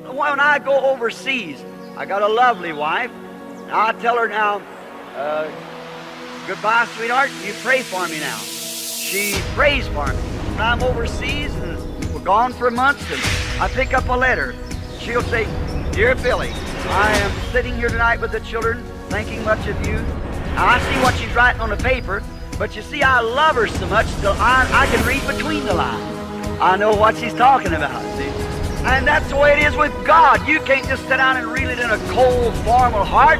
when I go overseas, I got a lovely wife. I tell her now, goodbye, sweetheart. You pray for me now. She prays for me. When I'm overseas and we're gone for months, and I pick up a letter, she'll say, "Dear Billy, I am sitting here tonight with the children, thinking much of you." Now, I see what she's writing on the paper, but you see, I love her so much that I can read between the lines. I know what she's talking about, see? And that's the way it is with God. You can't just sit down and read it in a cold, formal heart.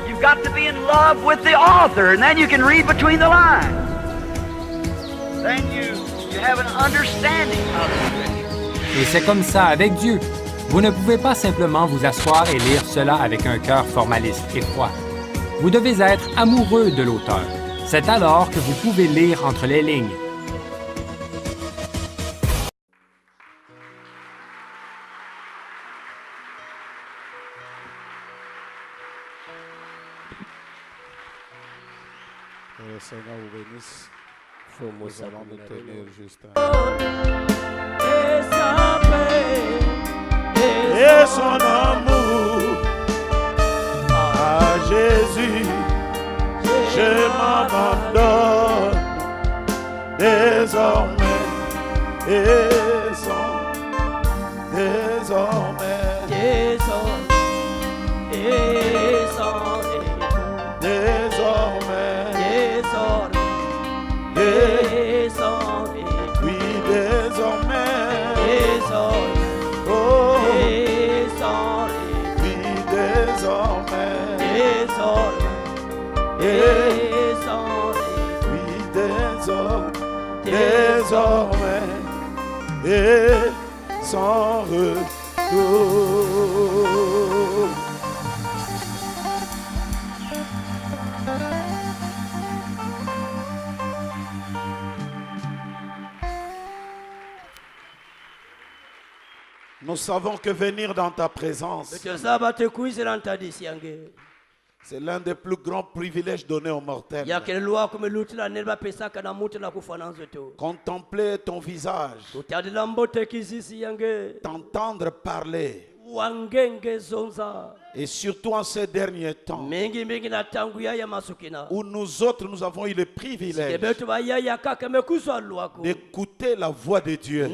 You've got to be in love with the author, and then you can read between the lines. Then you have an understanding of it. Et c'est comme ça avec Dieu. Vous ne pouvez pas simplement vous asseoir et lire cela avec un cœur formaliste et froid. Vous devez être amoureux de l'auteur. C'est alors que vous pouvez lire entre les lignes. Que le Seigneur vous bénisse. Nous allons nous tenir juste et son amour à Jésus, je m'abandonne désormais et son désormais. Oui, désormais. Oh, oui, désormais. Oui, désormais. Et sans retour. Nous savons que venir dans ta présence, c'est l'un des plus grands privilèges donnés aux mortels. Contempler ton visage, t'entendre parler, et surtout en ces derniers temps où nous autres nous avons eu le privilège d'écouter la voix de Dieu.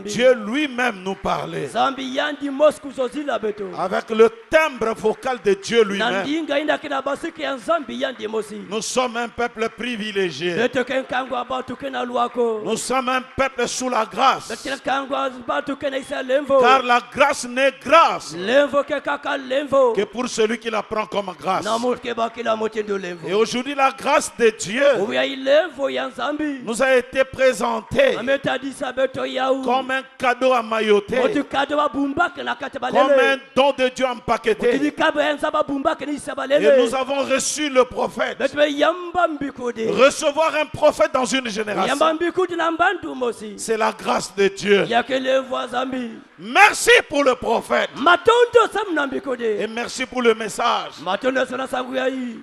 Dieu lui-même nous parlait avec le timbre vocal de Dieu lui-même. Nous sommes un peuple privilégié. Nous sommes un peuple sous la grâce, car la grâce n'est grâce que pour celui qui la prend comme grâce. Et aujourd'hui, la grâce de Dieu nous a été présentée comme un cadeau emmailloté, comme un don de Dieu empaqueté. Et nous avons reçu le prophète. Recevoir un prophète dans une génération, c'est la grâce de Dieu. Merci pour le prophète. Et merci pour le message.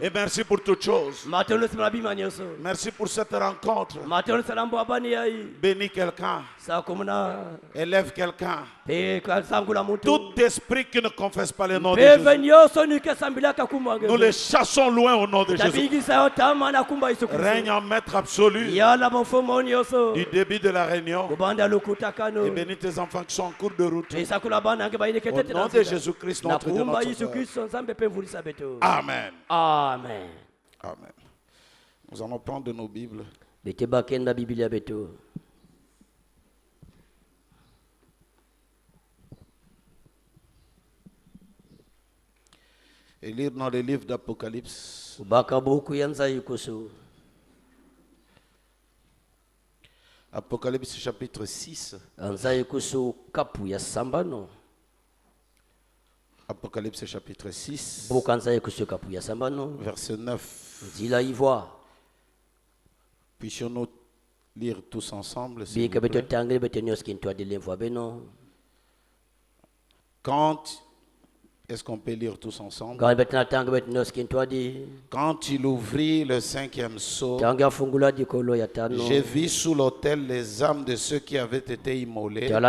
Et merci pour toutes choses. Merci pour cette rencontre. Bénis quelqu'un. Élève quelqu'un. Tout esprit qui ne confesse pas le nom de Jésus, nous les chassons loin au nom de Jésus. Règne en maître absolu du début de la réunion. Et bénis tes enfants qui sont en cours de route. Au nom de Jésus-Christ, notre Dieu, notre Sauveur. Amen. Amen. Amen. Nous allons prendre nos Bibles. Et lire dans le livre d'Apocalypse. Apocalypse chapitre 6. Apocalypse chapitre 6. Verset 9. Puissions-nous lire tous ensemble, s'il vous plaît. Quand Est-ce qu'on peut lire tous ensemble? Quand il ouvrit le 5e sceau, j'ai vu sous l'autel les âmes de ceux qui avaient été immolés à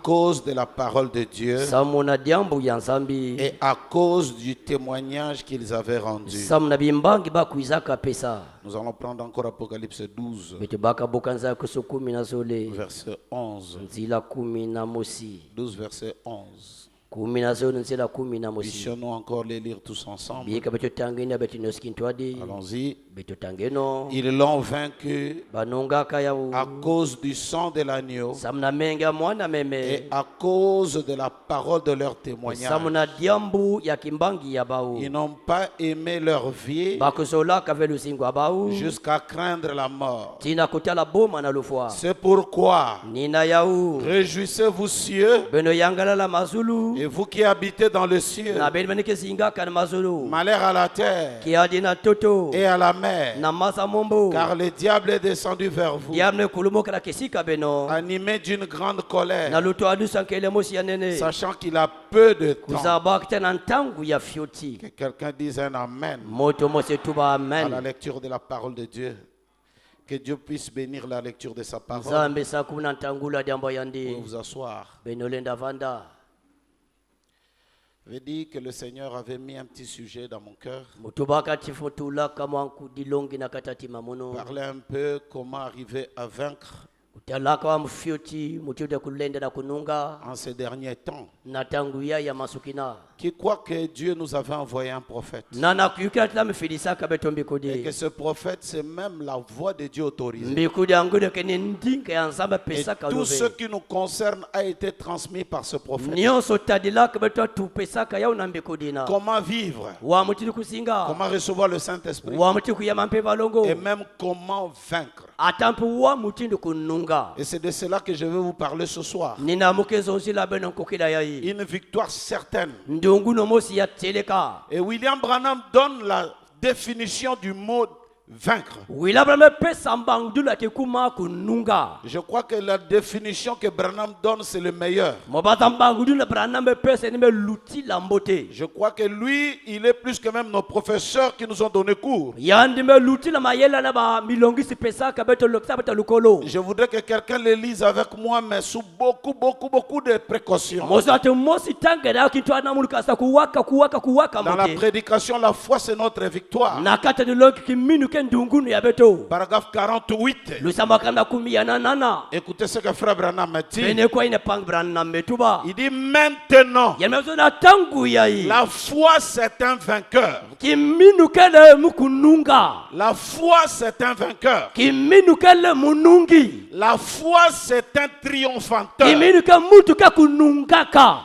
cause de la parole de Dieu et à cause du témoignage qu'ils avaient rendu. Nous allons prendre encore Apocalypse 12, verset 11. 12, verset 11. Puissions-nous encore les lire tous ensemble? Allons-y. Ils l'ont vaincu à cause du sang de l'agneau et à cause de la parole de leur témoignage. Ils n'ont pas aimé leur vie jusqu'à craindre la mort. C'est pourquoi réjouissez-vous cieux, et vous qui habitez dans le ciel, malheur à la terre et à la mer, car le diable est descendu vers vous, animé d'une grande colère, sachant qu'il a peu de temps. Que quelqu'un dise un amen à la lecture de la parole de Dieu. Que Dieu puisse bénir la lecture de sa parole. Vous pouvez vous asseoir. Je dis que le Seigneur avait mis un petit sujet dans mon cœur. Parler un peu comment arriver à vaincre en ces derniers temps. Qui croit que Dieu nous avait envoyé un prophète. Et que ce prophète, c'est même la voix de Dieu autorisée. Et tout ce qui nous concerne a été transmis par ce prophète. Comment vivre, comment recevoir le Saint-Esprit, et même comment vaincre. Et c'est de cela que je vais vous parler ce soir. Une victoire certaine. Et William Branham donne la définition du mot vaincre. Je crois que la définition que Branham donne, c'est le meilleur. Je crois que lui, il est plus que même nos professeurs qui nous ont donné cours. Je voudrais que quelqu'un le lise avec moi, mais sous beaucoup de précautions. Dans la prédication, la foi, c'est notre victoire. Paragraphe 48. Écoutez ce que Frère Branham dit. Il dit maintenant, la foi c'est un vainqueur. La foi c'est un vainqueur. La foi c'est un triomphateur.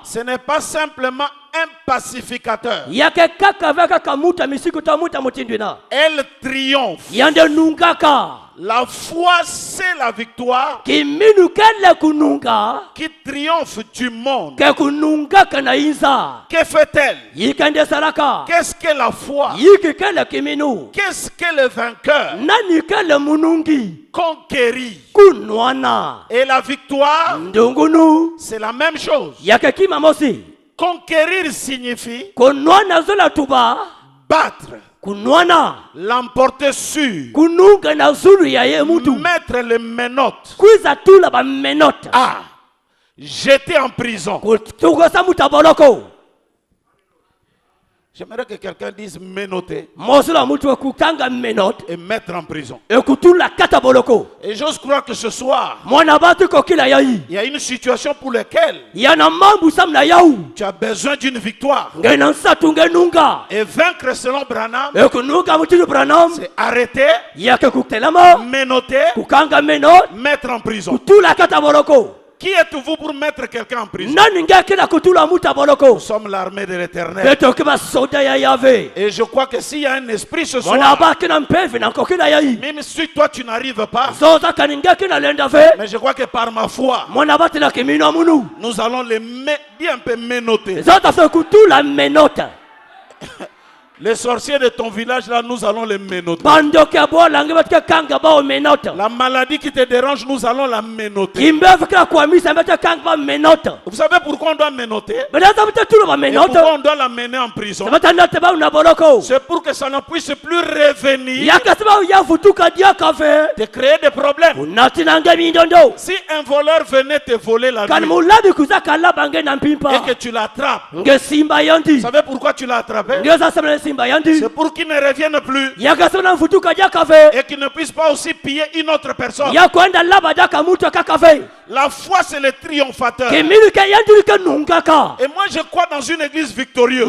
Ce n'est pas simplement un pacificateur. Elle triomphe. La foi, c'est la victoire qui triomphe du monde. Que fait-elle? Qu'est-ce que la foi? Qu'est-ce que le vainqueur? Conquérir. Et la victoire, c'est la même chose. Conquérir signifie battre, l'emporter sur, mettre les menottes, jeter en prison. J'aimerais que quelqu'un dise menotter et mettre en prison. Et j'ose croire que ce soir, il y a une situation pour laquelle tu as besoin d'une victoire. Et vaincre selon Branham, c'est arrêter, menotter, mettre en prison. Qui êtes-vous pour mettre quelqu'un en prison? Nous sommes l'armée de l'Éternel. Et je crois que s'il y a un esprit ce soir, même si toi tu n'arrives pas, mais je crois que par ma foi, nous allons les bien un peu menotter. Les sorciers de ton village, là, nous allons les menotter. La maladie qui te dérange, nous allons la menotter. Vous savez pourquoi on doit menotter? Et pourquoi on doit la mener en prison? C'est pour que ça ne puisse plus revenir de créer des problèmes. Si un voleur venait te voler la nuit et que tu l'attrapes, vous savez pourquoi tu l'as attrapé? C'est pour qu'il ne revienne plus et qu'il ne puisse pas aussi piller une autre personne. La foi, c'est le triomphateur. Et moi, je crois dans une église victorieuse.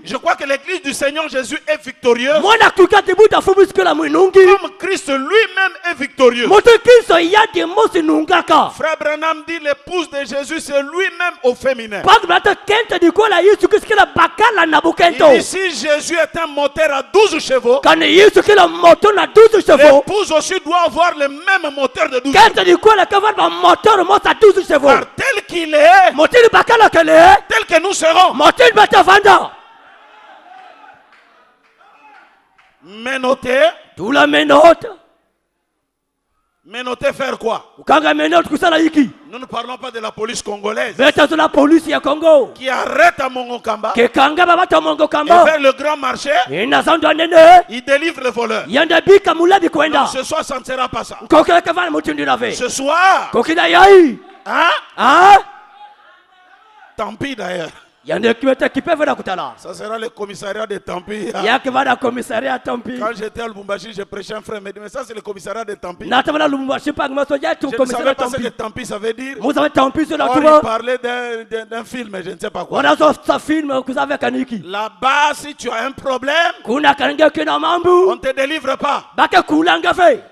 Je crois que l'église du Seigneur Jésus est victorieuse. Comme Christ lui-même est victorieux. Frère Branham dit l'épouse de Jésus, c'est lui-même au féminin. Ici, Jésus est un moteur à 12 chevaux. L'épouse aussi doit avoir le même moteur de 12 chevaux. Car tel qu'il est, tel que nous serons. Menotter. Menotter faire quoi? Nous ne parlons pas de la police congolaise qui arrête à Mongokamba et vers le grand marché, il délivre le voleur. Non, ce soir, ça ne sera pas ça. Ce soir, hein? Tant pis d'ailleurs. Ça sera le commissariat de Tampi. Quand j'étais à Lubumbashi, je prêchais un frère. Mais ça, c'est le commissariat de Tampi. Je ne savais pas ce que Tampi, ça veut dire. Or, il parlait d'un film, mais je ne sais pas quoi. Là-bas, si tu as un problème, on ne te délivre pas.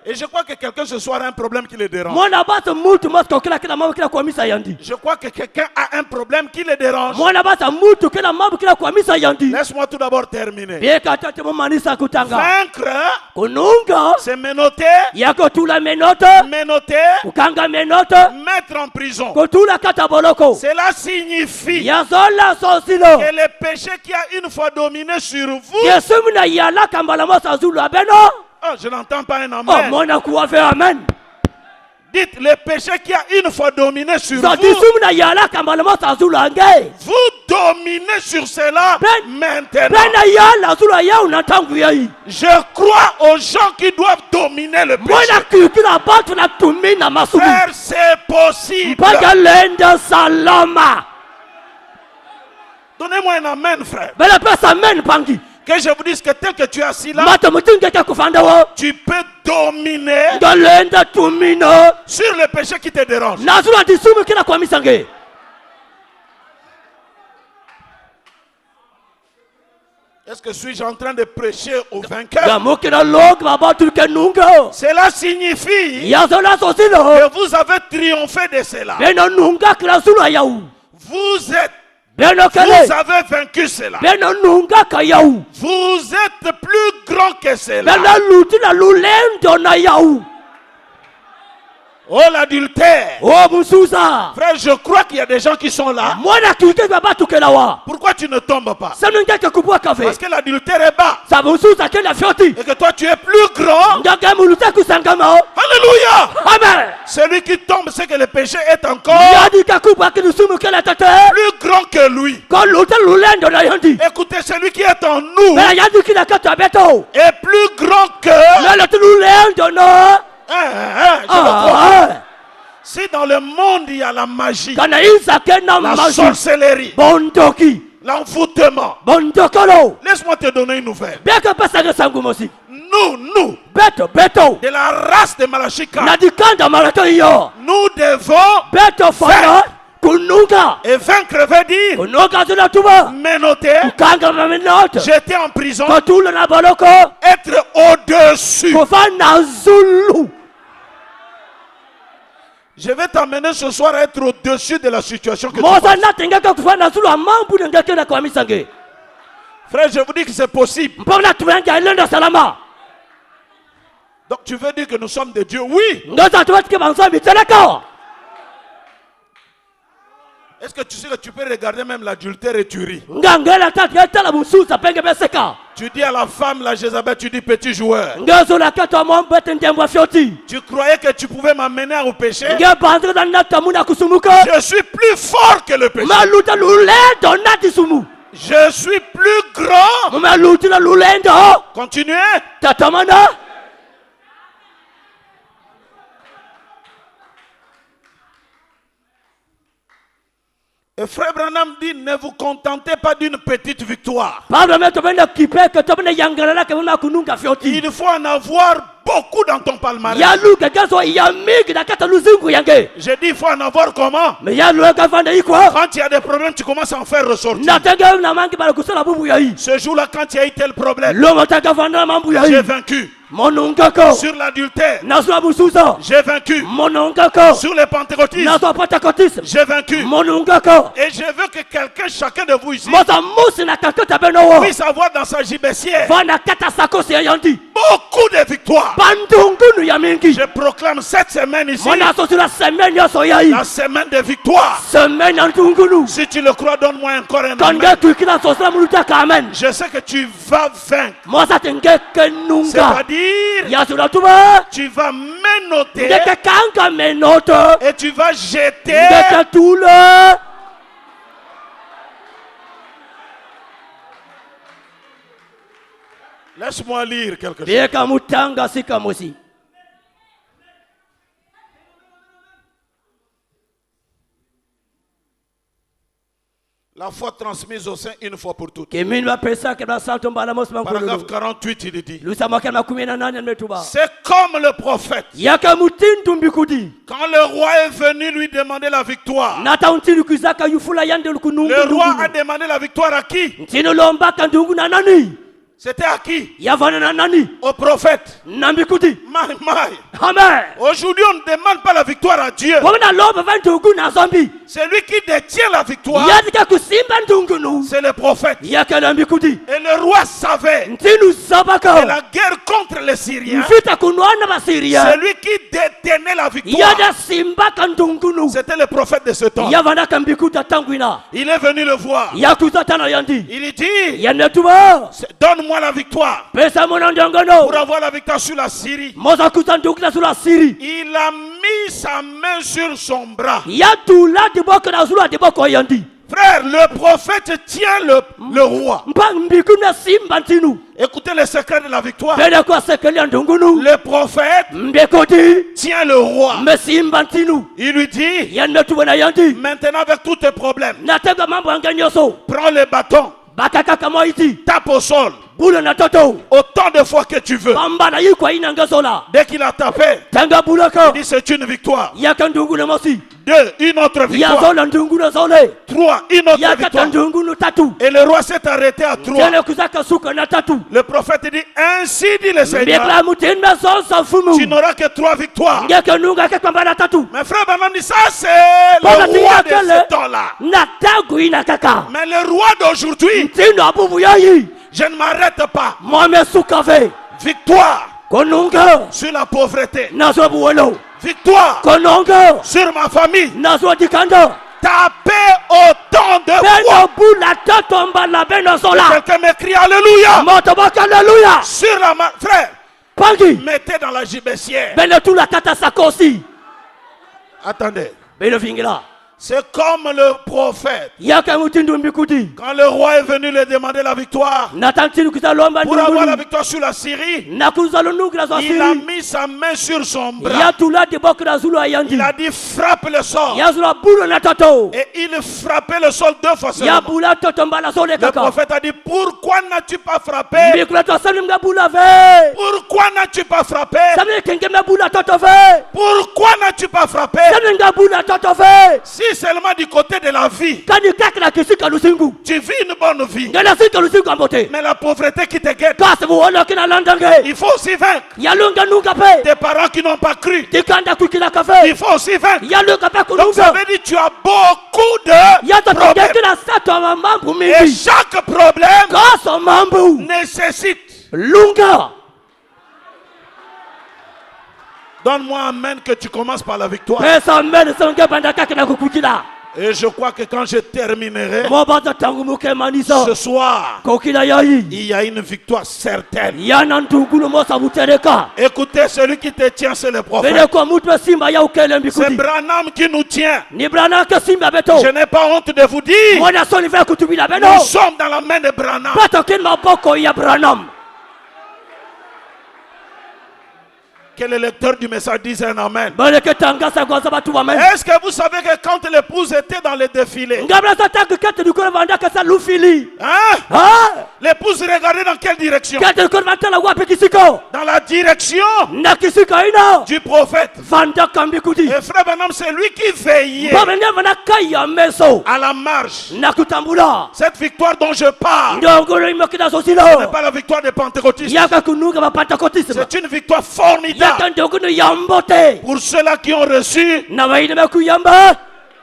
Et je crois que quelqu'un ce soir a un problème qui le dérange. Je crois que quelqu'un a un problème qui le dérange. Laisse-moi tout d'abord terminer. Vaincre, c'est menotter, mettre en prison. Cela signifie que le péché qui a une fois dominé sur vous, je n'entends pas un amen. Dites, le péché qui a une fois dominé sur vous, vous dominez sur cela maintenant. Je crois aux gens qui doivent dominer le péché. Frère, c'est possible. Donnez-moi un amen, frère. Que je vous dise que tel que tu es assis là, tu peux dominer sur le péché qui te dérange. Est-ce que suis-je en train de prêcher aux vainqueurs? Cela signifie que vous avez triomphé de cela. Vous avez vaincu cela. Vous êtes plus grand que cela. Oh, l'adultère. Frère, je crois qu'il y a des gens qui sont là. Pourquoi tu ne tombes pas? Parce que l'adultère est bas. Et que toi tu es plus grand. Alléluia. Amen. Celui qui tombe, c'est que le péché est encore plus grand que lui. Écoutez, celui qui est en nous est plus grand que si dans le monde il y a la magie, la sorcellerie, l'envoûtement, laisse-moi te donner une nouvelle. Nous, de la race de Malachika, nous devons faire. Et vaincre veut dire menotter, jeter en prison, être au-dessus. Je vais t'amener ce soir à être au-dessus de la situation que tu passes. Frère, je vous dis que c'est possible. Donc tu veux dire que nous sommes des dieux? Oui. Est-ce que tu sais que tu peux regarder même l'adultère et tu ris? Tu dis à la femme, la Jézabel, tu dis petit joueur. Tu croyais que tu pouvais m'amener au péché? Je suis plus fort que le péché. Je suis plus grand. Continuez. Et frère Branham dit, ne vous contentez pas d'une petite victoire. Il faut en avoir beaucoup dans ton palmarès. J'ai dit, il faut en avoir comment? Quand il y a des problèmes, tu commences à en faire ressortir. Ce jour-là, quand il y a eu tel problème, j'ai vaincu. Sur l'adultère, j'ai vaincu. Sur les pentecôtistes, j'ai vaincu. Et je veux que quelqu'un, chacun de vous ici, puisse avoir dans sa gibecière beaucoup de victoires. Je proclame cette semaine ici la semaine de victoire. Si tu le crois, donne-moi encore un amen. Je sais que tu vas vaincre. C'est-à-dire, tu vas menotter et tu vas jeter Laisse-moi lire quelque chose. La foi transmise au sein une fois pour toutes. Paragraphe 48, il dit. C'est comme le prophète. Quand le roi est venu lui demander la victoire, le roi a demandé la victoire à qui? C'était à qui? Au prophète. Aujourd'hui, on ne demande pas la victoire à Dieu. C'est lui qui détient la victoire. C'est le prophète. Et le roi savait que la guerre contre les Syriens, c'est lui qui détenait la victoire. C'était le prophète de ce temps. Il est venu le voir. Il dit, donne-moi la victoire pour avoir la victoire sur la Syrie. Il a mis sa main sur son bras. Frère, le prophète tient le roi. Écoutez le secret de la victoire. Le prophète tient le roi. Il lui dit, maintenant avec tous tes problèmes, prends le bâton, tape au sol autant de fois que tu veux. Dès qu'il a tapé, il dit c'est une victoire. 2, une autre victoire. 3, une autre victoire. Et le roi s'est arrêté à 3. Le prophète dit, ainsi dit le Seigneur, tu n'auras que 3 victoires. Mais frère Branham dit, ça c'est le roi de ce temps-là. Mais le roi d'aujourd'hui, je ne m'arrête pas. Victoire sur la pauvreté. Victoire sur ma famille. Tapez autant de fois. Quelqu'un m'écrit alléluia. Sur la main. Frère, mettez dans la gibecière. Attendez. C'est comme le prophète. Quand le roi est venu lui demander la victoire, pour avoir la victoire sur la Syrie, il a mis sa main sur son bras. Il a dit frappe le sol. Et il frappait le sol 2 fois seulement. Le prophète a dit, pourquoi n'as-tu pas frappé? Pourquoi n'as-tu pas frappé? Pourquoi n'as-tu pas frappé? Si seulement du côté de la vie, tu vis une bonne vie, mais la pauvreté qui te guette, il faut aussi vaincre. Des parents qui n'ont pas cru, il faut aussi vaincre. Donc ça veut dire que tu as beaucoup de problèmes. Et chaque problème nécessite. Donne-moi amen que tu commences par la victoire. Et je crois que quand je terminerai ce soir, il y a une victoire certaine. Écoutez, celui qui te tient, c'est le prophète. C'est Branham qui nous tient. Je n'ai pas honte de vous dire, nous sommes dans la main de Branham. Que le lecteur du message dise un amen. Est-ce que vous savez que quand l'épouse était dans le défilé, l'épouse regardait dans quelle direction? Dans la direction du prophète. Et frère Branham, c'est lui qui veillait à la marche. Cette victoire dont je parle, ce n'est pas la victoire des pentecôtistes. C'est une victoire formidable pour ceux-là qui ont reçu.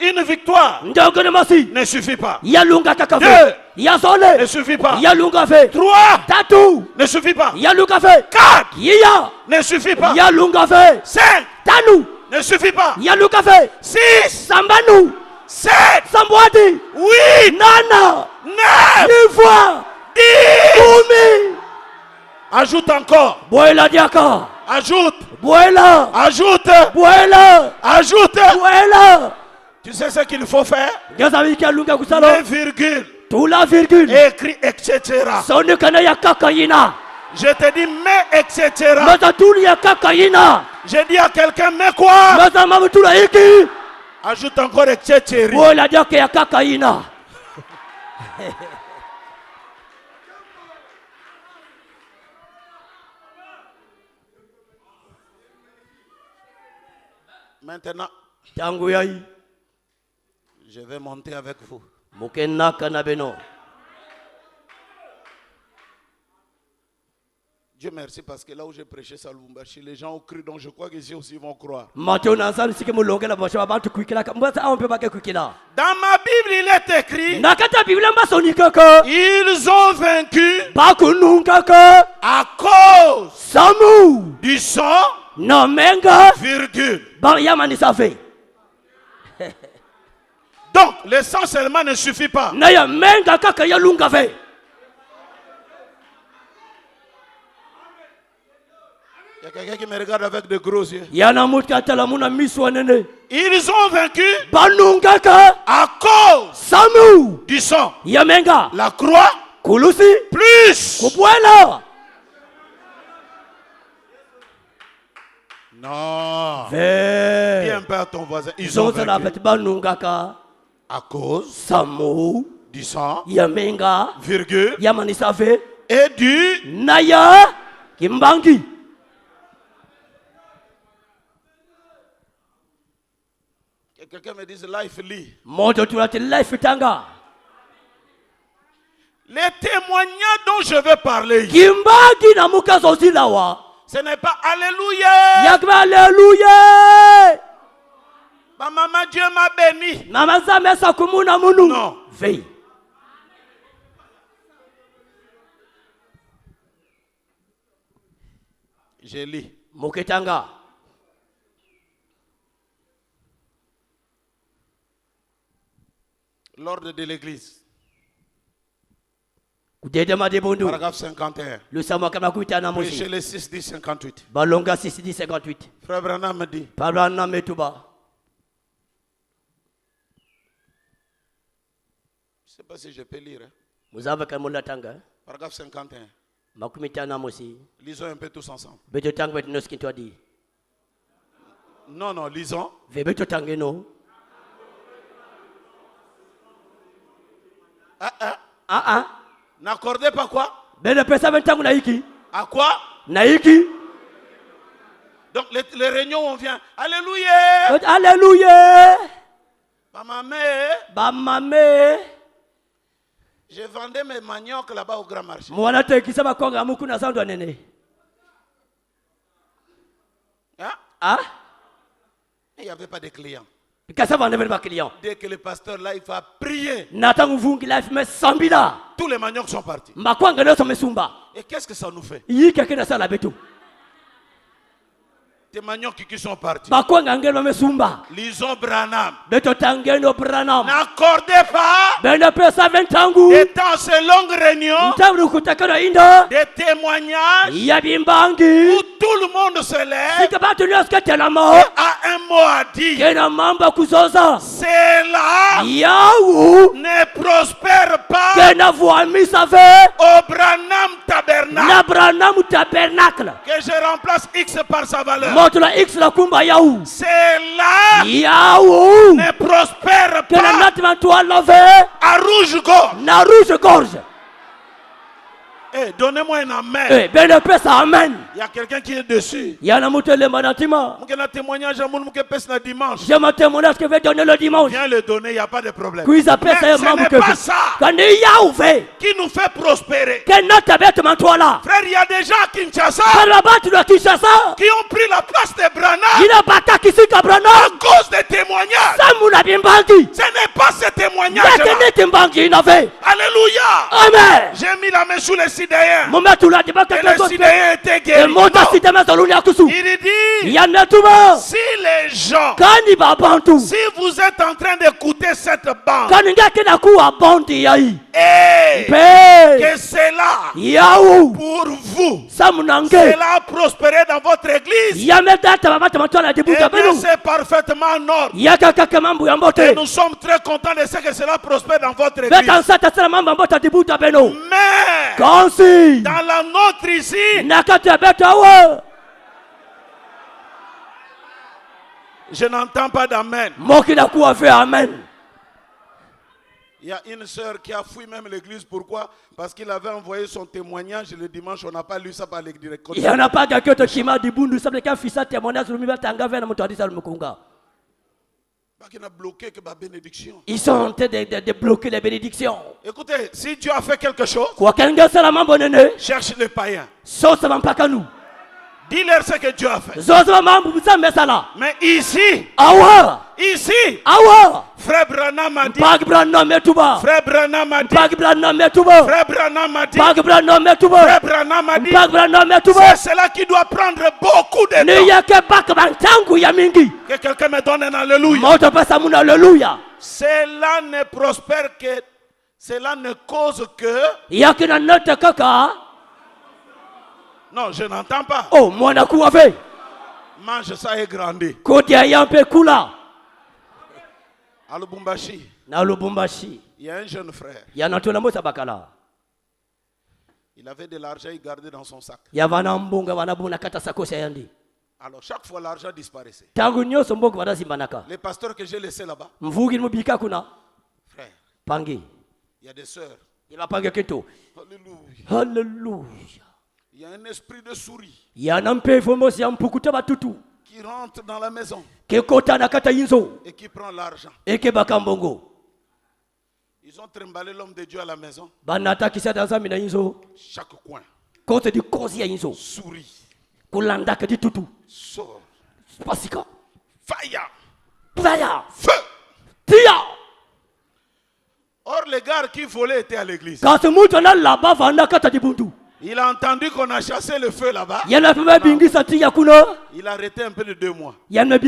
Une victoire ne suffit pas. 2 ne suffit pas. 3 ne suffit pas. 4 ne suffit pas. 5 ne suffit pas. 6 7 8 9 10. Ajoute encore. Ajoute. Ajoute. Ajoute. Tu sais ce qu'il faut faire? Mets virgule. Écris etc. Je te dis mets etc. Je dis à quelqu'un mets quoi? Ajoute encore etc. Maintenant, je vais monter avec vous. Dieu merci parce que là où j'ai prêché ça, les gens ont cru, donc je crois qu'ici aussi ils vont croire. Dans ma Bible, il est écrit, ils ont vaincu à cause du sang, virgule. Donc, le sang seulement ne suffit pas. Il y a quelqu'un qui me regarde avec de gros yeux. Ils ont vaincu à cause du sang. La croix plus. Non. Dis un peu à ton voisin. Ils ont vaincu à cause du sang, virgule, et du Naya Kimbangi. Quelqu'un me dit life lit. Les témoignages dont je vais parler, ce n'est pas Alléluia. Alléluia. Maman, Dieu m'a béni. Non. Veille. Je lis. Moketanga. L'ordre de l'église. Paragraphe 51. Prêchez le 6, 10, 58. Balonga 6, 10, 58. Frère Branham me dit. Je ne sais pas si je peux lire. Paragraphe 51. Lisons un peu tous ensemble. Non, lisons. N'accordez pas quoi? À quoi? Donc les réunions on vient. Alléluia. Alléluia. Bamamé. Je vendais mes maniocs là-bas au grand marché. Il n'y avait pas de clients. Dès que le pasteur là il va prier, tous les maniocs sont partis. Et qu'est-ce que ça nous fait? témoignants qui sont partis. Lison Branham. Branham. N'accordez pas des temps ces longues réunions, des témoignages où tout le monde se lève et a un mot à dire. C'est-là ne prospère pas au Branham Tabernacle. Que je remplace X par sa valeur. C'est là ne prospère pas à rouge-gorge. Donnez-moi un amen. Il y a quelqu'un qui est dessus. Il y a un témoignage dimanche. J'ai mon témoignage que je vais donner le dimanche. Viens le donner, il n'y a pas de problème. Mais ce n'est pas ça qui nous fait prospérer. Frère, il y a des gens à Kinshasa qui ont pris la place de Branham à cause des témoignages. Ce n'est pas ce témoignage-là. Alléluia. Amen. J'ai mis la main sous les sidéens. Et les sidéens étaient guéris. Il dit, si les gens, si vous êtes en train d'écouter cette bande, et que c'est là pour vous, c'est là prospérer dans votre église, et bien c'est parfaitement en ordre. Et nous sommes très contents de ce que cela prospère dans votre église. Mais dans la nôtre ici, je n'entends pas d'amen. Il y a une sœur qui a fui même l'église. Pourquoi? Parce qu'il avait envoyé son témoignage le dimanche. On n'a pas lu ça par les directeurs. Il n'y en a pas quelqu'un qui m'a dit témoignage. Ils sont en train de bloquer les bénédictions. Écoutez, si Dieu a fait quelque chose, cherche les païens. Dis-leur ce que Dieu a fait. Mais ici, Frère Branham a dit, Frère Branham a dit, Frère Branham a dit, Frère Branham a dit, c'est cela qui doit prendre beaucoup de temps. Que quelqu'un me donne un alléluia. Cela ne prospère que, cela ne cause que, non, je n'entends pas. Oh, moi n'a quoi fait. Mange ça et grandis. Côté ayant peu kula. À Lubumbashi. Na Lubumbashi. Il y a un jeune frère. Il y a natuna mosa bakala. Il avait de l'argent, il gardait dans son sac. Ya vana mbunga vana buna kata sakosa yandi. Alors chaque fois l'argent disparaissait. Tangu nyoso mboko vana simbanaka. Les pasteurs que j'ai laissés là-bas. Mvugi mubika kuna. Frère. Pangi. Il y a des sœurs. Il va pangi kito. Alléluia. Alléluia. Il y a un esprit de souris qui rentre dans la maison et qui prend l'argent. Ils ont trimballé l'homme de Dieu à la maison. Chaque coin. Souris. Sort. Fire. Feu. Or les gars qui volaient étaient à l'église. Il a entendu qu'on a chassé le feu là-bas. Il a arrêté un peu de 2 mois. Le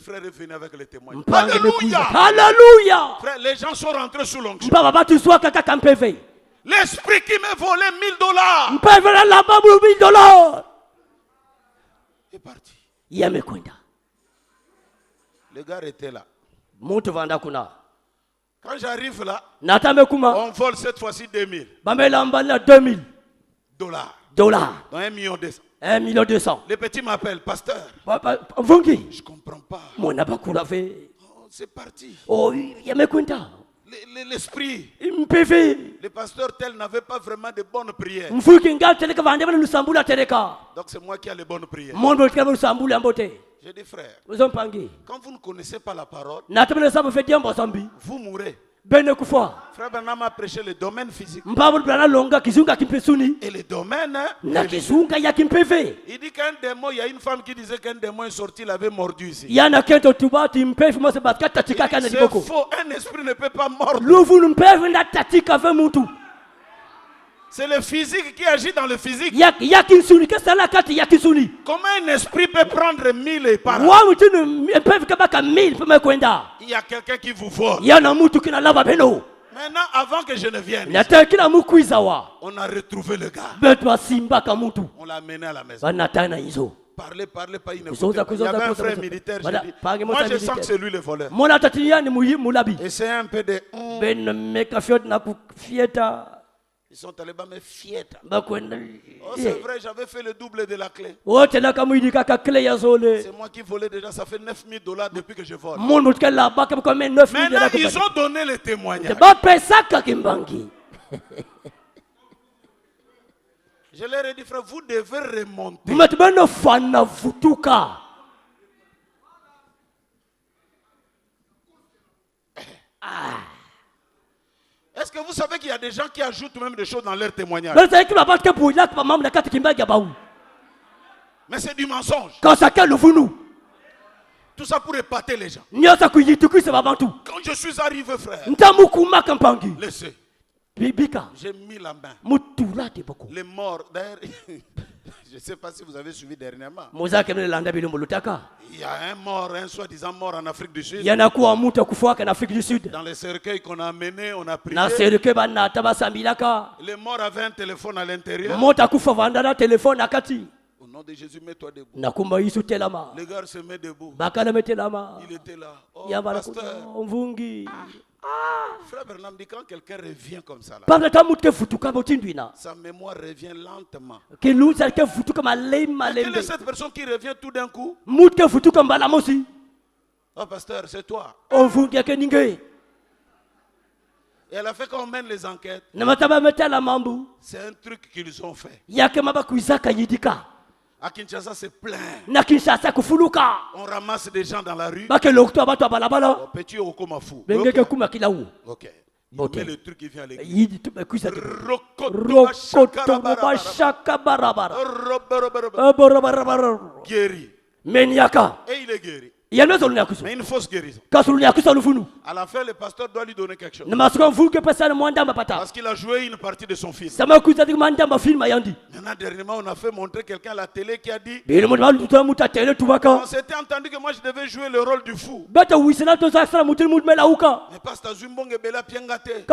frère est venu avec les témoignages. Alléluia. Alléluia. Frère, les gens sont rentrés sous l'onction. L'esprit qui m'a volé $1000 est parti. Le gars était là. Quand j'arrive là, on vole cette fois-ci 2000. $2000. Dans 1,2 million. 1,2 million. Le petit m'appelle, pasteur. Je comprends pas. Oh, c'est parti. Oh, l'esprit. Le pasteur tel n'avait pas vraiment de bonnes prières. Donc c'est moi qui ai les bonnes prières. J'ai dit frère, quand vous ne connaissez pas la parole, vous mourrez. Frère Branham a prêché le domaine physique et le domaine religieux. Il dit qu'un démon, il y a une femme qui disait qu'un démon est sorti, il avait mordu ici. C'est faux, un esprit ne peut pas mordre. C'est le physique qui agit dans le physique. Comment un esprit peut prendre 1000 et par là? Il y a quelqu'un qui vous vole. Maintenant, avant que je ne vienne, on a retrouvé le gars. On l'a amené à la maison. Parlez, pas, il ne écoute pas. Il y avait un frère militaire, j'ai dit, moi je sens que c'est lui le voleur. Et c'est un peu de... Ils sont allés me fieta. Oh, c'est vrai, j'avais fait le double de la clé. C'est moi qui volais déjà, ça fait $9,000 depuis que je vole. Maintenant, ils ont donné le témoignage. Je leur ai dit, frère, vous devez remonter. Est-ce que vous savez qu'il y a des gens qui ajoutent même des choses dans leur témoignage? Mais c'est du mensonge. Tout ça pour épater les gens. Quand je suis arrivé, frère, laissez. J'ai mis la main. Les morts, d'ailleurs, je ne sais pas si vous avez suivi dernièrement. Il y a un mort, un soi-disant mort en Afrique du Sud. Dans les cercueils qu'on a amenés, on a prié. Les morts avaient un téléphone à l'intérieur. Au nom de Jésus, mets-toi debout. Le gars se met debout. Il était là. Oh, pasteur. Frère Bernard dit quand quelqu'un revient comme ça, là, sa mémoire revient lentement. Quelle est cette personne qui revient tout d'un coup? Oh pasteur, c'est toi. Et elle a fait qu'on mène les enquêtes. C'est un truc qu'ils ont fait. À Kinshasa, c'est plein. On ramasse des gens dans la rue. Petit Okomafou. Ok. Il met le truc qui vient à l'église. Guéri. Et il est guéri. Mais une fausse guérison. À la fin, le pasteur doit lui donner quelque chose. Parce qu'il a joué une partie de son film. Maintenant, dernièrement, on a fait montrer quelqu'un à la télé qui a dit on s'était entendu que moi je devais jouer le rôle du fou. Mais pasteur Zumbong et Bela Piengate.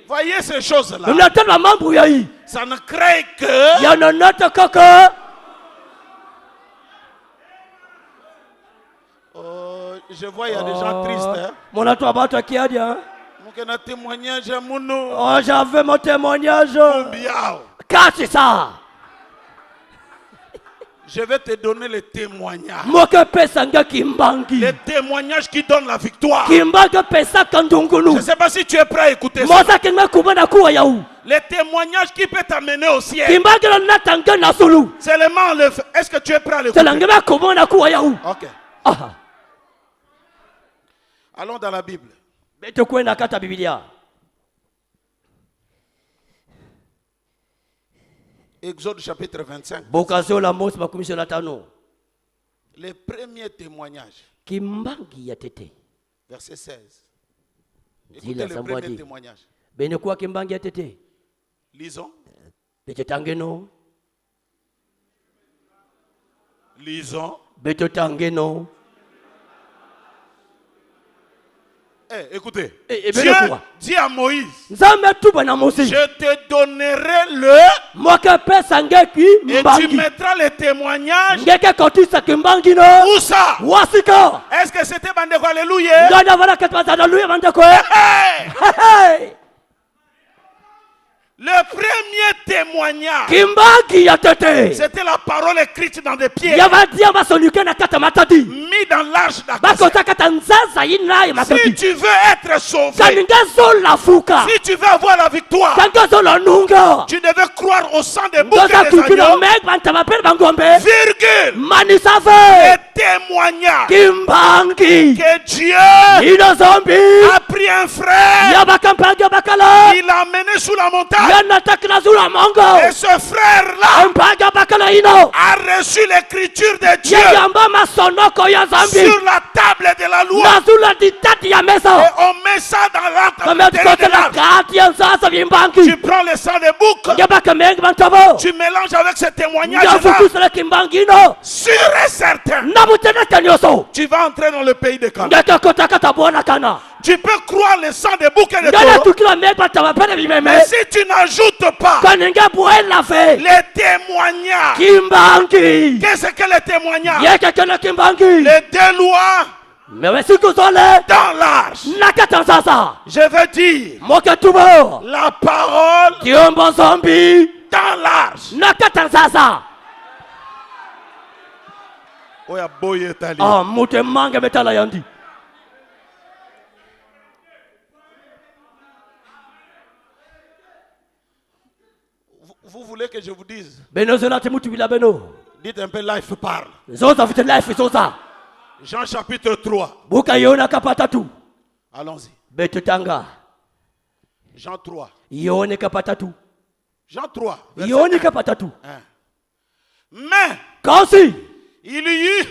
Voyez ces choses-là. Ça ne crée que... Oh, je vois, il y a des gens tristes. Oh, j'avais mon témoignage. Cache ça. Je vais te donner les témoignages. Les témoignages qui donnent la victoire. Je ne sais pas si tu es prêt à écouter ça. Les témoignages qui peuvent t'amener au ciel. Seulement le fait. Est-ce que tu es prêt à l'écouter? Ok. Allons dans la Bible. Exode chapitre 25. Les premiers témoignages. Verset 16. Écoutez les premiers témoignages. Lisons. Lisons. Écoutez, Dieu dit à Moïse, je te donnerai le et tu mettras les témoignages. Où ça? Est-ce que c'était Bandeko Alléluia? Le premier témoignage, c'était la parole écrite dans des pierres, mis dans l'arche d'Akassia. Si tu veux être sauvé, si tu veux avoir la victoire, tu devais croire au sang des boucs et des agneaux, virgule, les témoignages que Dieu a pris un frère, il l'a amené sous la montagne. Et ce frère-là, a reçu l'écriture de Dieu sur la table de la loi. Et on met ça dans l'arbre. Tu prends le sang de bouc, tu mélanges avec ce témoignage-là. Sûr et certain, tu vas entrer dans le pays de Canaan. Tu peux croire le sang de bouc et de taureau. Mais si tu n'ajoutes pas les témoignages, qu'est-ce que les témoignages? Les deux lois dans l'arche. Je veux dire la parole dans l'arche. Vous voulez que je vous dise? Dites un peu, life parle. Jean chapitre 3. Allons-y. Jean 3. Jean 3. Mais il y eut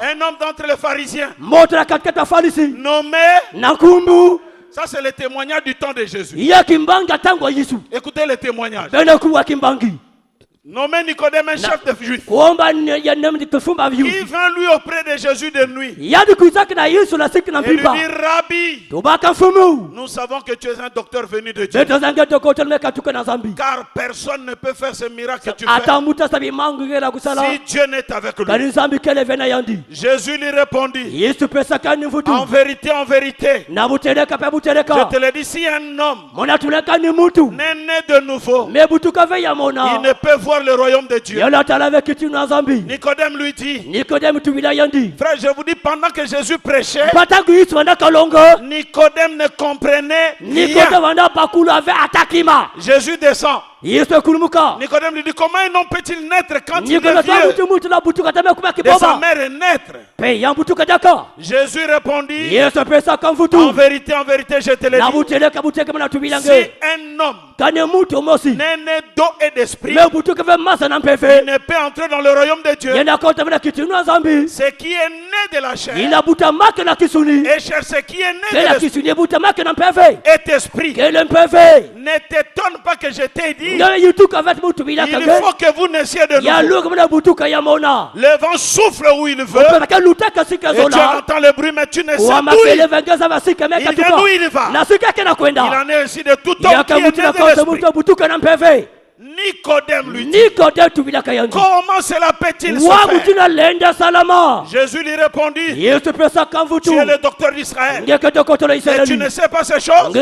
un homme d'entre les pharisiens nommé. Ça c'est le témoignage du temps de Jésus. Écoutez le témoignage. Nommé Nicodème, un chef de juifs, qui vint lui auprès de Jésus de nuit et lui dit, Rabbi, nous savons que tu es un docteur venu de Dieu, car personne ne peut faire ce miracle que tu fais si Dieu n'est avec lui. Jésus lui répondit, en vérité, je te le dis, si un homme n'est né de nouveau, il ne peut voir le royaume de Dieu. Nicodème lui dit, frère, je vous dis, pendant que Jésus prêchait, Nicodème ne comprenait rien. Jésus descend. Nicodème lui dit, comment un homme peut-il naître quand il est vieux? De sa mère est naître. Jésus répondit, en vérité, je te le dis, si un homme n'est né d'eau et d'esprit, il ne peut entrer dans le royaume de Dieu. Ce qui est né de la chair et cher, ce qui est né de l'esprit est esprit. Ne t'étonne pas que je t'ai dit, il faut que vous naissiez de nouveau. Le vent souffle où il veut et tu entends le bruit, mais tu ne sais d'où il vient, d'où il va. Il en est ainsi de tout homme qui est né de l'esprit. Nicodème lui dit, comment cela peut-il se faire? Jésus lui répondit, tu es le docteur d'Israël et tu ne sais pas ces choses.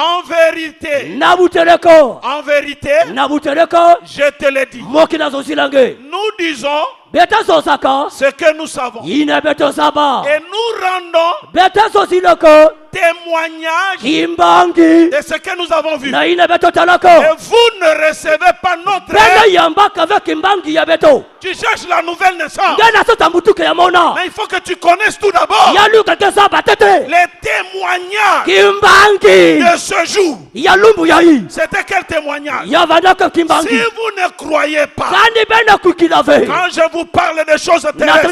En vérité, je te le dis, nous disons ce que nous savons et nous rendons témoignage de ce que nous avons vu. Et vous ne recevez pas notre aide. Tu cherches la nouvelle naissance, mais il faut que tu connaisses tout d'abord les témoignages de ce jour. C'était quel témoignage? Si vous ne croyez pas, quand je vous parle des choses terrestres,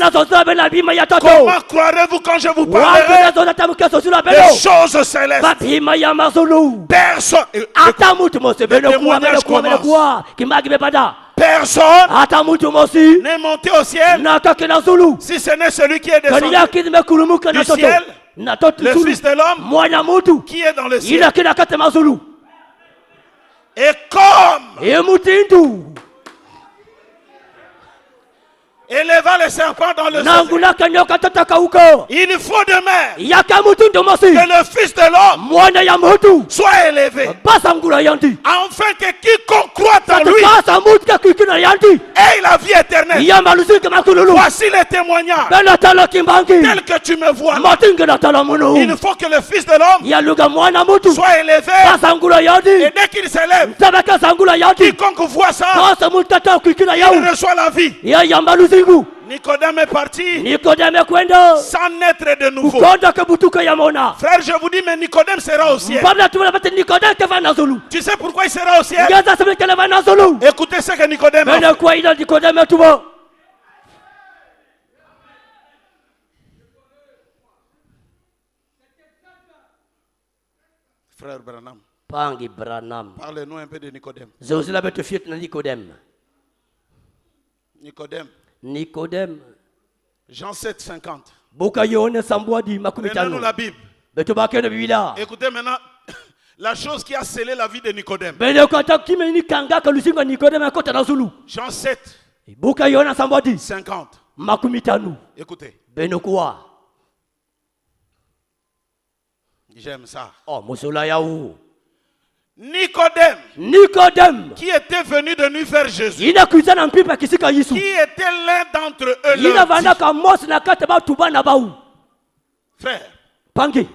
comment croirez-vous quand je vous parlerai des choses célestes? Personne n'est monté au ciel si ce n'est celui qui est descendu du ciel, le Fils de l'homme qui est dans le ciel. Et comme éleva le serpent dans le ciel, il faut de même que le Fils de l'homme soit élevé, afin que quiconque croit en lui ait la vie éternelle. Voici les témoignages tels que tu me vois là. Il faut que le Fils de l'homme soit élevé, et dès qu'il s'élève, quiconque voit ça, il reçoit la vie. Nicodème est parti Nicodème kwenda sans naître de nouveau. kukonda kebutuka ya mona. Frère, je vous dis, mais Nicodème sera au ciel. Mbabla tu bate Nicodème keva na zulu. Tu sais pourquoi il sera au ciel? Ngaza sabe kele va na zulu. Écoutez ce que Nicodème a Bene fait. kwa ida Nicodème tubo. Frère Branham, Pangi Branham. parlez-nous un peu de Nicodème. Zozila betu fiet na Nicodème. Nicodème, Nicodème. Jean 7, 50. Boka yone sambwadi makumi Prenez-nous tano. la Bible. Betu bakene biblia. Écoutez maintenant la chose qui a scellé la vie de Nicodème. Bene kwa ta kimi ni kanga ka lusinga Nicodème kota na zulu. Jean 7, Boka yone sambwadi 50. makumi tano. Écoutez, Bene kwa. j'aime ça. Oh musula ya u. Nicodème, Nicodème. qui était venu de nuit vers Jésus, Ina kuisa na mpipa kisika Yesu. qui était l'un d'entre eux. Ina leur vanda dit, ka mos na kata ba tuba na bau. frère, Pangi.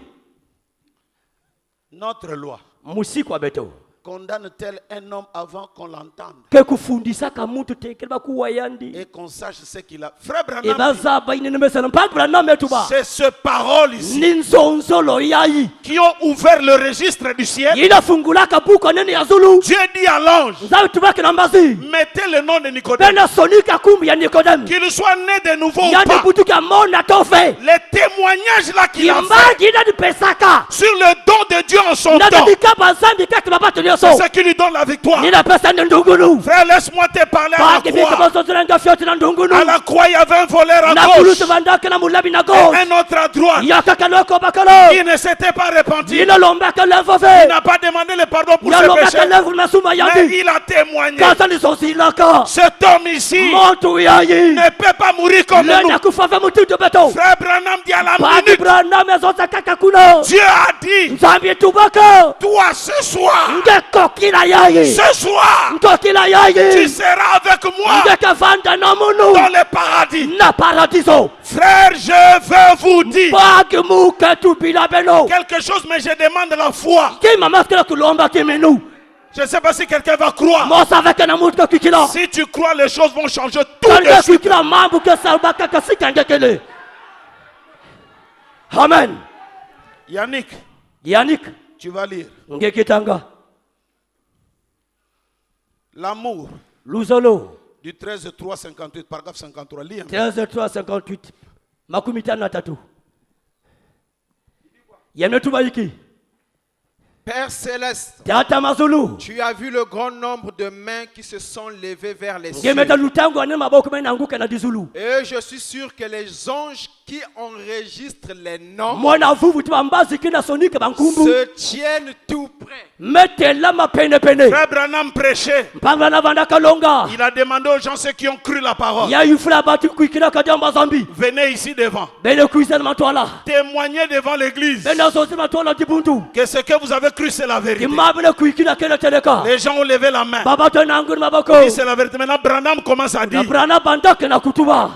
notre loi Musikwa beto. condamne-t-elle un homme avant qu'on l'entende Ke kufundisa ka muntu tekela kuwa yandi. et qu'on sache ce qu'il a? Frère Branham, Ebaza ba ine nemesana pa Branham etuba. c'est ce parole ici Ninzonzolo yayi. qui ont ouvert le registre du ciel. Ina fungula ka buko nene ya Zulu. Dieu dit à l'ange, Nzawe tubake na mbazi. mettez le nom de Nicodème, Bena sonika kumbi ya Nicodème. qu'il soit né de nouveau ou Yandi pas. butuka mona tofe. Les témoignages là qu'il a fait Yambaji ina di pesaka. sur le don de Dieu en son Nada temps, dikapa zambi kake mabato nyoso. c'est ce qui lui donne la victoire. Nina pesa ndungunu. Frère, laisse-moi te parler à la Pake bika croix. bozo ziranga fioti na ndungunu. À la croix, il y avait un voleur à Na gauche kulusu bandake na mulabi na et gauche. un autre à droite. Yaka kaloko bakalo. Il ne s'était pas repenti. Ina lomba ka Il levove. n'a pas demandé le pardon pour Ya ses lomba ka péchés. levu masuma Mais yandi. il a témoigné. Kasa ni sosilaka. Cet homme ici Montu yayi. ne peut pas mourir comme Le nous. na kufafa mutu beto. Frère Branham dit à la Paki minute, Branham ezota kaka kuno. Dieu a dit, Nzambi tubaka. toi ce soir, Ngeko kila yayi. ce soir, Ngeko kila tu yayi. seras avec moi Ngeka vanda na munu. dans le paradis. Na paradiso. Frère, je veux vous dire Paki muka tupila beno. quelque chose, mais je demande la foi. Ki mama kila kulomba kimenu. Je ne sais pas si quelqu'un va croire. Mosa veke na mutu kikila. Si tu crois, les choses vont changer tout de Kanga suite. kikila mambu ke salbaka kasika ngekele. Amen. Yannick, Yannick. tu vas lire. Ngekitanga. L'amour Luzolo. du 13 3 58, paragraphe 53. Lis un peu. 13 3 58. Makumi tano na tatu. Yametuba hiki. Père céleste, Tata mazulu. tu as vu le grand nombre de mains qui se sont levées vers les cieux. Ngemeta lutango ane maboko mena anguka na dizulu. Et je suis sûr que les anges qui enregistrent les noms Mwana vuvu tibambazi kina sonika bankumbu. se tiennent tout près. Mete lama pene pene. Frère Branham prêchait. Mpanga na vanda kalonga. Il a demandé aux gens ceux qui ont cru la parole. Ya yufula batu kuikira kadamba zambi. Venez ici devant. Bene kuisana matwala. Témoignez devant l'église Bene zozi matwala dibundu. que ce que vous avez cru, c'est la vérité. Kimabele kuikira kele teleka. Les gens ont levé la main. Baba to nangu maboko. Et c'est la vérité. Maintenant, Branham commence à dire, Brana bandake na kutuba.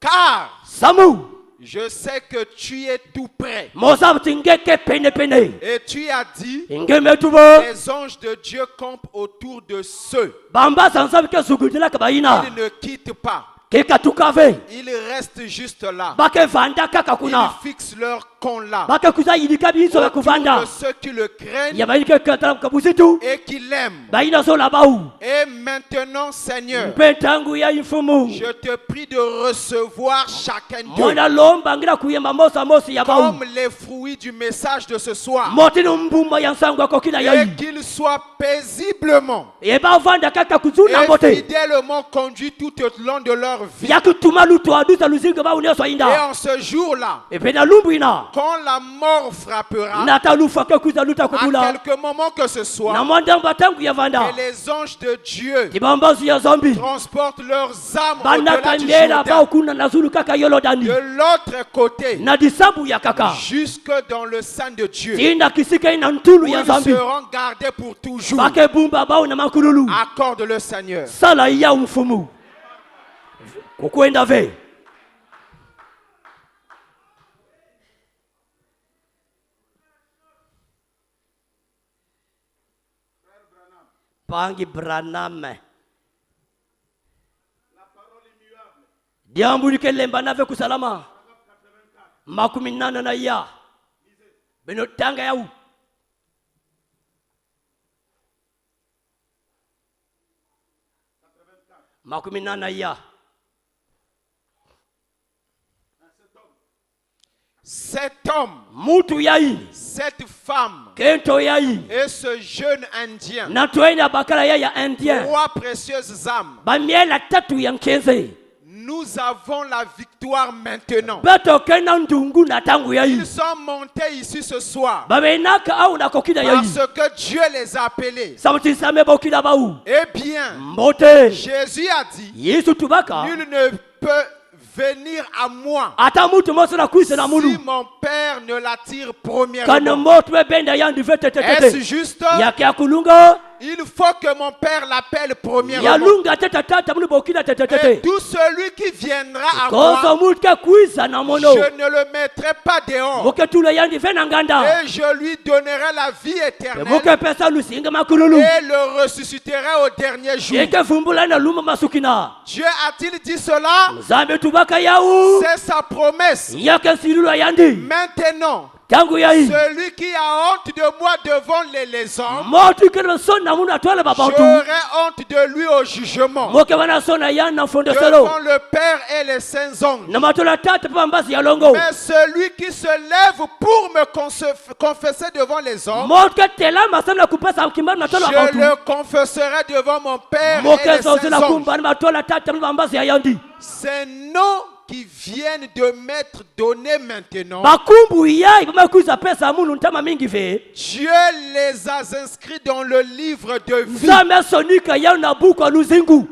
Car Samu. je sais que tu es tout près. Mozab tingeke pene pene. Et tu as dit, Ingemetuba. les anges de Dieu campent autour de ceux. Bamba sansabi ke sugudila kabaina. Ils ne quittent pas. Keka tukave. Ils restent juste là. Bake vanda kaka kuna. Ils fixent leur camp là. Bake kuza yidika biso la Autour kuvanda. de ceux qui le craignent Yabaike katram kabusitu. et qui l'aiment. Baina so la baou. Et maintenant, Seigneur, Mpentangu ya infumu. je te prie de recevoir chacun d'eux Mwana lomba ngira kuyema mosa mosi ya baou. comme les fruits du message de ce soir. Motino mbumba ya nsangu ako kila Et yayi. qu'ils soient paisiblement Eba vanda kaka kuzuna et mote. fidèlement conduits tout au long de leur vie. Yakutuma lutu adusa luzinga ba uneso Et inda. en ce jour-là, Et pena lumbu ina. quand la mort frappera, Nata lufa ke kuza luta à kukula. quelque moment que ce Na soit, mwandamba tangu ya vanda. que les anges de Dieu Kibambazi ya zambi. transportent leurs âmes Banaka au-delà du ndela ba Jourdain, kuna na zulu kaka yolodani. de l'autre côté, Na disabu ya kaka. jusque dans le sein de Dieu, Tinda kisika ina ntulu où ya ils zambi. seront gardés pour toujours. Bake bumba ba una makululu. Accorde le Seigneur. Sala ya umfumu. Kukwenda ve. Pangi Branham. Diambulike lemba nave kusalama. Makumi nane na ya. Beno tanga ya u. Makumi nane na ya. Cet homme, Mutu yai. cette femme Kento yai. et ce jeune Indien, Natuena bakala ya indien. trois précieuses âmes, Bamiela tatu yankeze. nous avons la victoire maintenant. Beto kena ndungu na tangu yai. Ils sont montés ici ce soir Babenaka au na kokida yai. parce que Dieu les a appelés. Samti same bokida baou. Eh bien, Mbote. Jésus a dit, Yesu tubaka. nul ne peut venir à moi Ata mutu moso na kuise na mulu. si mon Père ne l'attire Kana premièrement. moto benda yandi vete Est-ce tete. juste? Yake akulunga. Il faut que mon Père l'appelle premièrement. Yalunga tete tata mulu bokida tete Et tete. tout celui qui viendra à Koso moi, mutu ke kuisa na mono. je ne le mettrai pas dehors. Moke tula yandi vena nganda. Et je lui donnerai la vie éternelle Moke pesa lusinga makululu. et le ressusciterai au dernier jour. Yeke fumbula na luma masukina. Dieu a-t-il dit cela? Zambe tubaka yau. C'est sa promesse. Yake silula yandi. Maintenant, Tangu yai. celui qui a honte de moi devant les hommes, Motu kele sona muna twala babantu. j'aurai honte de lui au jugement. Moke wana sona yana fondo selo. Devant le Père et les saints anges. Na matola tata pa mbasi ya longo. Mais celui qui se lève pour me confesser devant les hommes, Moke tela masana kupasa kimba na tola je babantu. le confesserai devant mon Père et Moke les zote saints na anges. kumba na matola tata pa mbasi ya yandi. Ces noms qui viennent de m'être donnés maintenant, Bakumbu yai bamakuza pesa munu ntama mingi ve. Dieu les a inscrits dans le livre de vie. Zame sonika ya na buku aluzingu.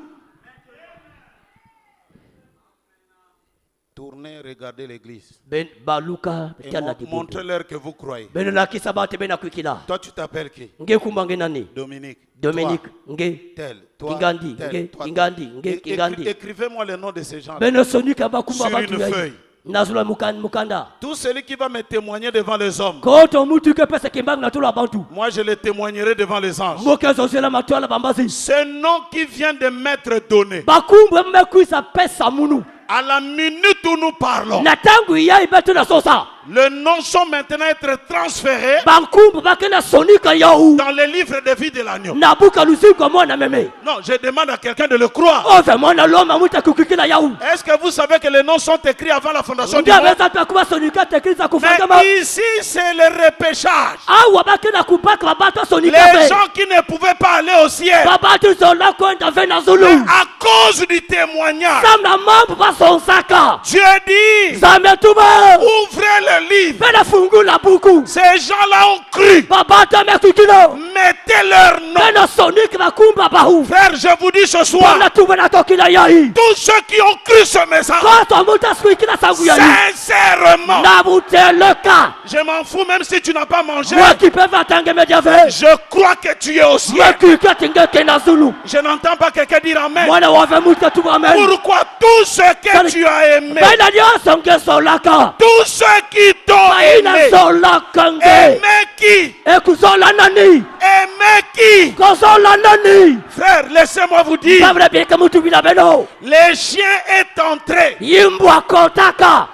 Tournez, regardez l'église. Ben baluka Et betana di buku. montrez-leur que vous croyez. Ben la kisabate bena kwikila. Toi, tu t'appelles qui? Nge kumbange nani? Dominique. Dominique Toi, nge. tel. Toi, Kingandi, tel. nge, Toi, Kingandi, tel. nge, Kingandi. Écrivez-moi le nom de ces gens. Ben sonika bakumba Sur batu une yai. feuille. Nazula mukanda. Tout celui qui va me témoigner devant les hommes, Koto mutu ke pesa kimbang na tola bantu. moi je le témoignerai devant les anges. Moke zozela matola bambasi. Ce nom qui vient de m'être donné, Bakumbu mekuisa pesa munu. à la minute où nous parlons, Na tangu yai betu na sosa. le nom sont maintenant être transférés Bankumbu bakena sonika yau. dans les livres de vie de l'agneau. Nabuka lusiku mwana meme. Non, je demande à quelqu'un de le croire. Ove mwana loma muta kukikila yau. Est-ce que vous savez que les noms sont écrits avant la fondation du Ndia monde? besa takuba sonika tekisa kufangama. Mais ici, c'est le repêchage. Awa bakena kupaka babata sonika Les fe. gens qui ne pouvaient pas aller au ciel Babatu zola kwenda vena zulu. à cause du témoignage, Samna mambo basonsaka. Dieu dit, Zametuma. ouvrez le livre. Bena fungula buku. Ces gens-là ont cru. Babata mekukilo. Mettez leur nom. Bena sonika bakumba bahu. Frère, je vous dis ce soir, Bena tubena tokila yai. tous ceux qui ont cru ce message, Koto muta swikila sangu yai. sincèrement, Nabuteleka. je m'en fous même si tu n'as pas mangé, Waki peva tange mediave. je crois que tu es au ciel. Mekika tinge na zulu. Je n'entends pas quelqu'un dire Amen. Mwana wave muta tubu amen. Pourquoi tout ce que tu as aimé, Bena nyoso nge solaka. tous ceux qui t'ont Baina aimé, solaka nge. aimé qui? Ekuzola nani. Aimé qui? Kozola nani. Frère, laissez-moi vous dire, Babra beka mutu bila beno. les chiens est entré. Yimbwa kotaka.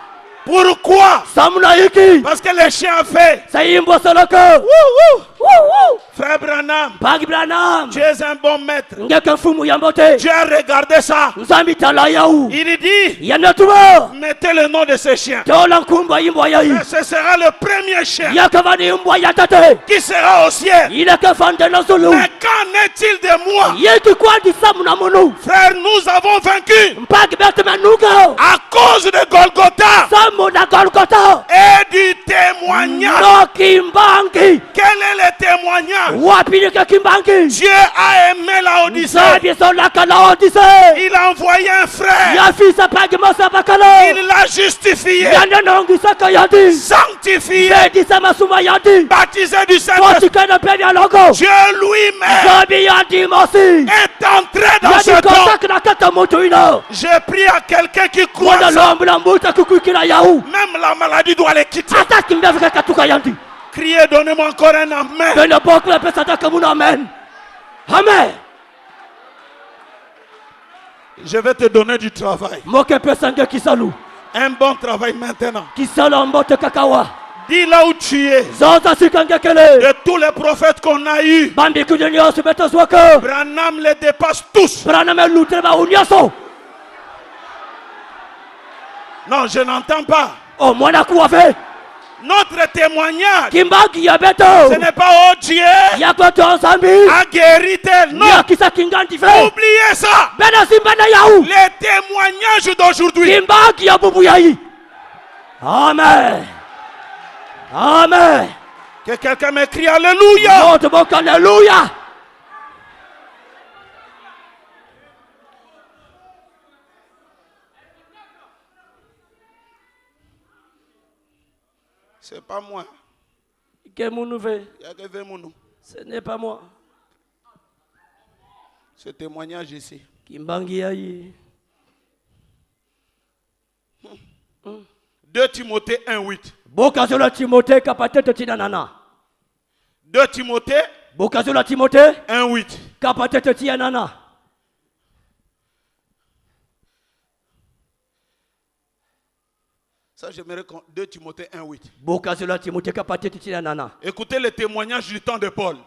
Pourquoi? Samuna hiki. Parce que les chiens ont fait. Sa yimbwa solaka. Frère Branham, Bagi Branham. tu es un bon maître. Ngeke fumu yambote. Tu as regardé ça. Nzambi tala yau. Il dit, Yanatuba. mettez le nom de ces chiens. Tola nkumba yimbwa yai. Et ce sera le premier chien Yakavani yimbwa yatate. qui sera au ciel. Ileke fande na zulu. Mais qu'en est-il de moi? Yeki kwandi samuna munu. Frère, nous avons vaincu Mpagi bete menuga. à cause de Golgotha Samuna Golgotha. et du témoignage. No kimbangi. Quel est le témoignage? Wapilike kimbangi. Dieu a aimé la Odyssée. Nzambi solaka la odise. Il a envoyé un frère. Yafisa pagi mosa bakala. Il l'a justifié, Yanda nongisaka yadi. sanctifié, Bedisa masuma yadi. baptisé du Saint-Esprit. Kotikana pevi alongo. Dieu lui-même Nzambi yadi mosi. est entré dans Yadi ce temps. kotak na kata mutu ino. J'ai pris à quelqu'un qui croit Mwana ça. lombu la mbuta kukukila yau. Même la maladie doit les quitter. Ata kimbevuka katuka yandi. Criez, donnez-moi encore un amen. Bena boku la pesa taka muna amen. Amen. Je vais te donner du travail. Un bon travail maintenant. Dis là où tu es. De tous les prophètes qu'on a eus, Branham les dépasse tous. Non, je n'entends pas. Notre témoignage, ce n'est pas oh Dieu a guéri tel. Non, oubliez ça. Les témoignages d'aujourd'hui. Amen. Amen. Que quelqu'un m'écrie Alléluia. Alléluia. C'est pas moi. Ce n'est pas moi. Ce témoignage ici. 2 Timothée 1:8. 2 Timothée 1:8. Ça, j'aimerais 2 Timothée 1:8. Écoutez les témoignages du temps de Paul.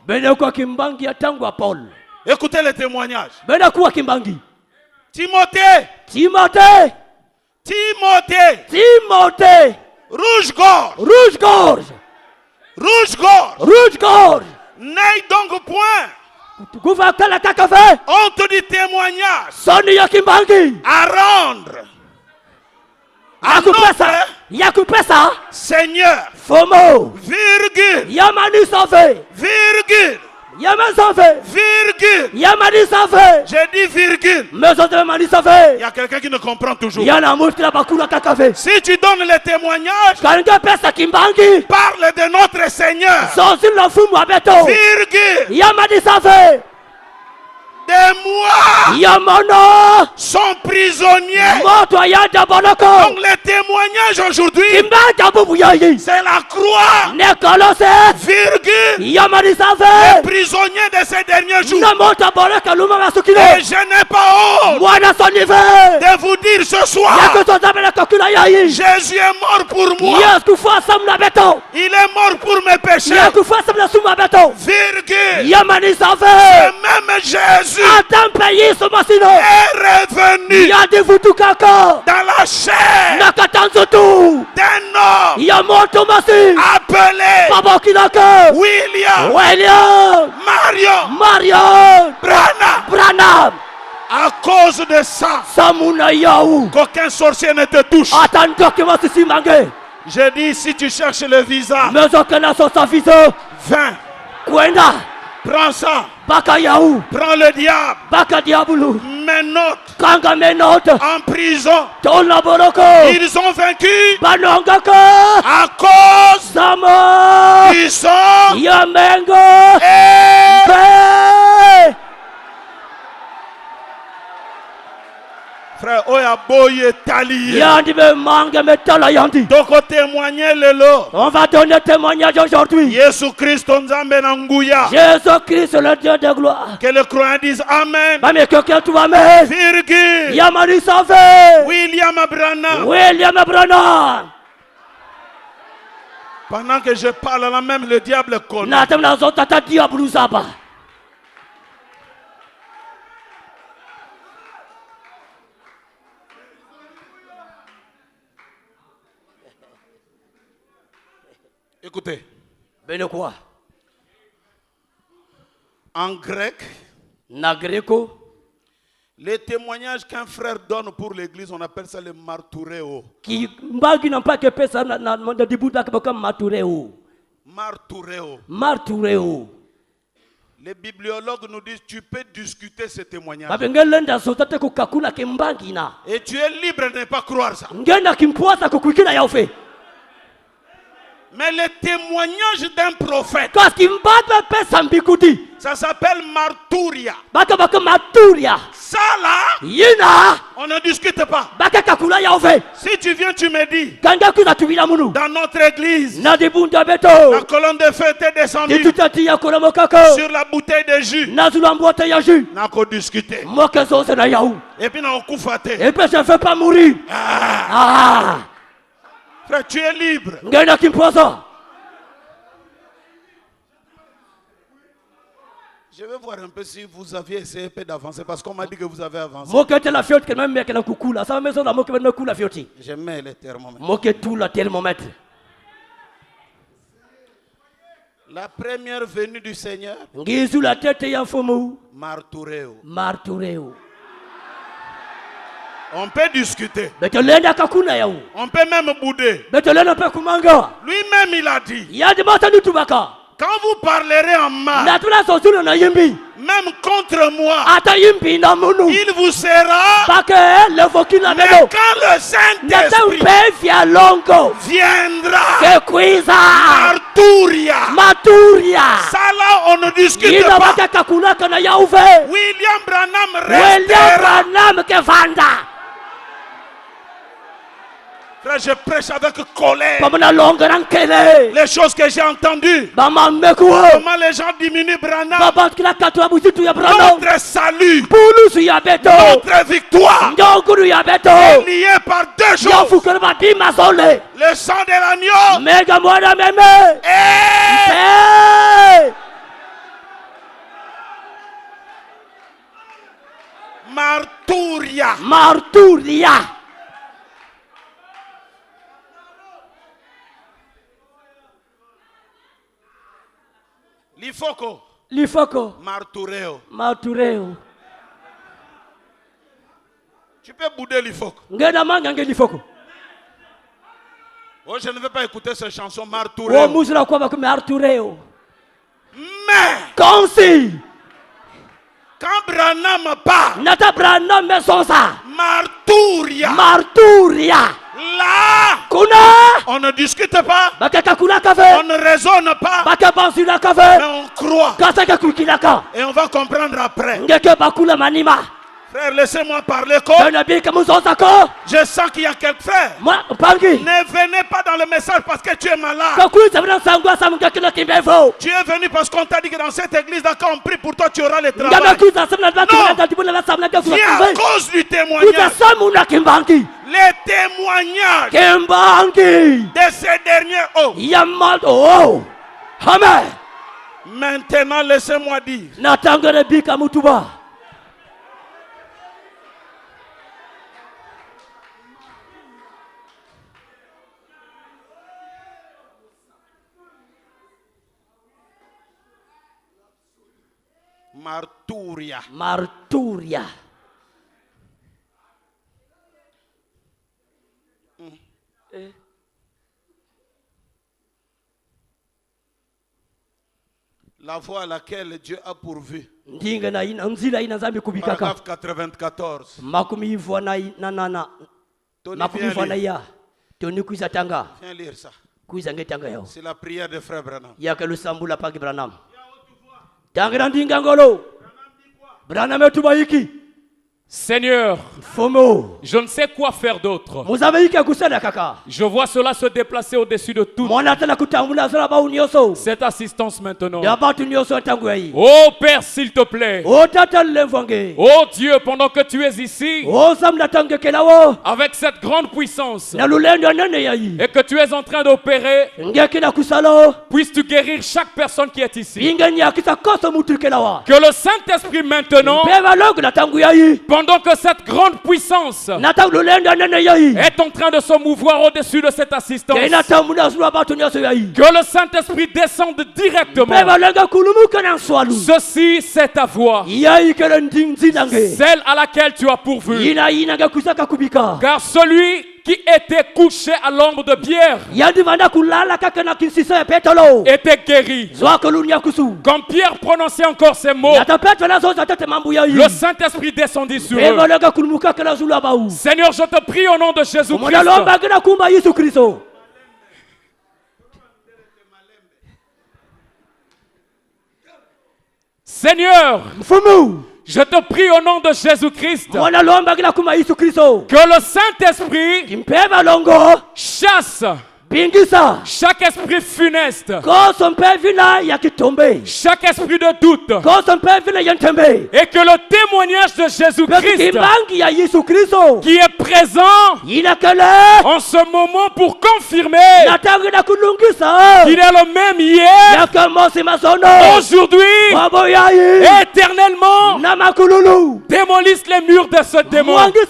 Écoutez les témoignages. Timothée. Rouge gorge. N'aie donc point honte du témoignage à rendre à notre Seigneur, virgule, j'ai dit virgule. Il y a quelqu'un qui ne comprend toujours. Si tu donnes les témoignages, parle de notre Seigneur, virgule. Des mois sont prisonniers. Donc les témoignages aujourd'hui, c'est la croix, virgule, les prisonniers de ces derniers jours. Et je n'ai pas honte de vous dire ce soir, Jésus est mort pour moi. Il est mort pour mes péchés, virgule. C'est même Jésus est revenu dans la chair d'un homme appelé William Marion Branham. À cause de ça, qu'aucun sorcier ne te touche. Je dis, si tu cherches le visa, viens. Prends ça. Prends le diable. Mes notes en prison. Ils ont vaincu à cause du sang et frère, Oyaboye Tali. Donc, témoigner le lot. On va donner témoignage aujourd'hui. Jésus Christ, Jésus-Christ, le Dieu de gloire. Que le croyant dise Amen. Virgule. William Branham. Pendant que je parle là même, le diable connaît. Écoutez. En grec, les témoignages qu'un frère donne pour l'église, on appelle ça le martureo. Martureo. Les bibliologues nous disent tu peux discuter ce témoignage. Et tu es libre de ne pas croire ça. Mais le témoignage d'un prophète, ça s'appelle marturia. Ça là, yina on ne discute pas. bakeka kula ya ove Si tu viens, tu me dis. kanga kuza tubila munu Dans notre église, na dibunda beto la colonne de feu était descendue ditutati ya kola mokako sur la bouteille de jus. na zulambota ya jus N'a qu'à discuter. mokezo se na yaou Et puis, on coufate. et puis je ne fais pas mourir ah Frère, tu es libre. ngena kimpoza. Je vais voir un peu si vous aviez essayé un peu d'avancer parce qu'on m'a dit que vous avez avancé. Moke la fiote que même mec na kukula sa maison la moke na kula fioti Je mets les thermomètres. moke tout la thermomètre La première venue du Seigneur, ngizu la tete ya mfumu Martureo. martureo On peut discuter. betolenda kakuna yau On peut même bouder. betolenda pe kumanga Lui-même, il a dit, ya de mata nitubaka quand vous parlerez en mal, na tula sosuna na yimbi même contre moi, ata yimbi na munu il vous sera. bake le vokina Mais beno quand le na Saint-Esprit tempe via longo viendra, ke kuiza Arturia, maturia ça là, on ne discute ina pas. baka kakuna kana yauve William Branham William restera. Branham ke vanda Frère, je prêche avec colère. pamana longaran kele Les choses que j'ai entendues. bama mekuo Comment les gens diminuent Branham. baba kila katwa buzitu ya Branham Notre salut, pulusu ya beto notre victoire ndoguru ya beto est liée par deux ya choses. fukara badima zole Le sang de l'agneau mega mwana meme et hey! Marturia. marturia L'ifoko. lifoko Martureo. martureo Tu peux bouder l'ifoko. ngena manga nge lifoko Oh, je ne vais pas écouter cette chanson wo Martureo. muzira kwa bakume martureo Mais konsi quand Branham part, nata Branham mesonsa Marturia, marturia là, kuna on ne discute pas, bakaka kuna on kave ne raisonne pas, baka bansila mais kave on croit. kasaka kukinaka Et on va comprendre après. ngeke bakula manima Frère, laissez-moi parler comme nabika muzonsa ko je sens qu'il y a quelques frères. moi pangi Ne venez pas dans le message parce que tu es malade. kakuza bana sangwa samga kila kimbevo Tu es venu parce qu'on t'a dit que dans cette église, d'accord, on prie pour toi, tu auras le ngana travail. kuza samna batu Non. na tibula la samna Viens à kuza cause du kuza témoignage. samuna kimbangi Les témoignages kimbangi de ces derniers hommes. yamal oh amen Maintenant, laissez-moi dire. natangere bika mutuba Marturia. marturia La voie à laquelle Dieu a pourvu. ndinga na ina nzila ina zambi kubikaka Paragraphe 94. makumi ivwa na nana Tony, makumi viens ivwa na lire. ya toni kuisa tanga Viens lire ça. kuisa ngetanga yo C'est la prière de Frère Branham. yake lusambula pagi Branham tangira ndinga ngolo Branham etuba hiki Seigneur, fomo je ne sais quoi faire d'autre. muzabe hiki kusana kaka Je vois cela se déplacer au-dessus de tout. mwana tala kutambula zala ba unioso Cette assistance maintenant. ya batu unioso tangu yi Oh Père, s'il te plaît. o tata levonge Oh Dieu, pendant que tu es ici, o samna tange kelawo avec cette grande puissance, na lulendo nene yayi et que tu es en train d'opérer, ngeke na kusalo puisses-tu guérir chaque personne qui est ici. ingenya kisa koso mutu kelawa Que le Saint-Esprit maintenant, peva log na tangu yayi pendant que cette grande puissance na tangu lulendo nene yayi est en train de se mouvoir au-dessus de cette assistance, kena tambula zula batu unioso yayi que le Saint-Esprit descende directement. peva loga kulumuka na swalu Ceci, c'est ta voix, yayi kele ndinzi dange celle à laquelle tu as pourvu. ina nga kusaka kubika Car celui qui était couché à l'ombre de Pierre yadi vanda kulala kaka na kinsisa ya petolo était guéri. zwa kolunya kusu Quand Pierre prononçait encore ces mots, na tapetwa na zoza tete mambu yayi le Saint-Esprit descendit sur peva eux. loga kulumuka kala zula bau Seigneur, je te prie au nom de Jésus-Christ. mwana lomba gina kumba Yesu Kristo Seigneur, mfumu Je te prie au nom de Jésus-Christ que le Saint-Esprit chasse chaque esprit funeste, chaque esprit de doute, et que le témoignage de Jésus-Christ qui est présent en ce moment pour confirmer qu'il est le même hier, aujourd'hui et éternellement, démolisse les murs de ce démon de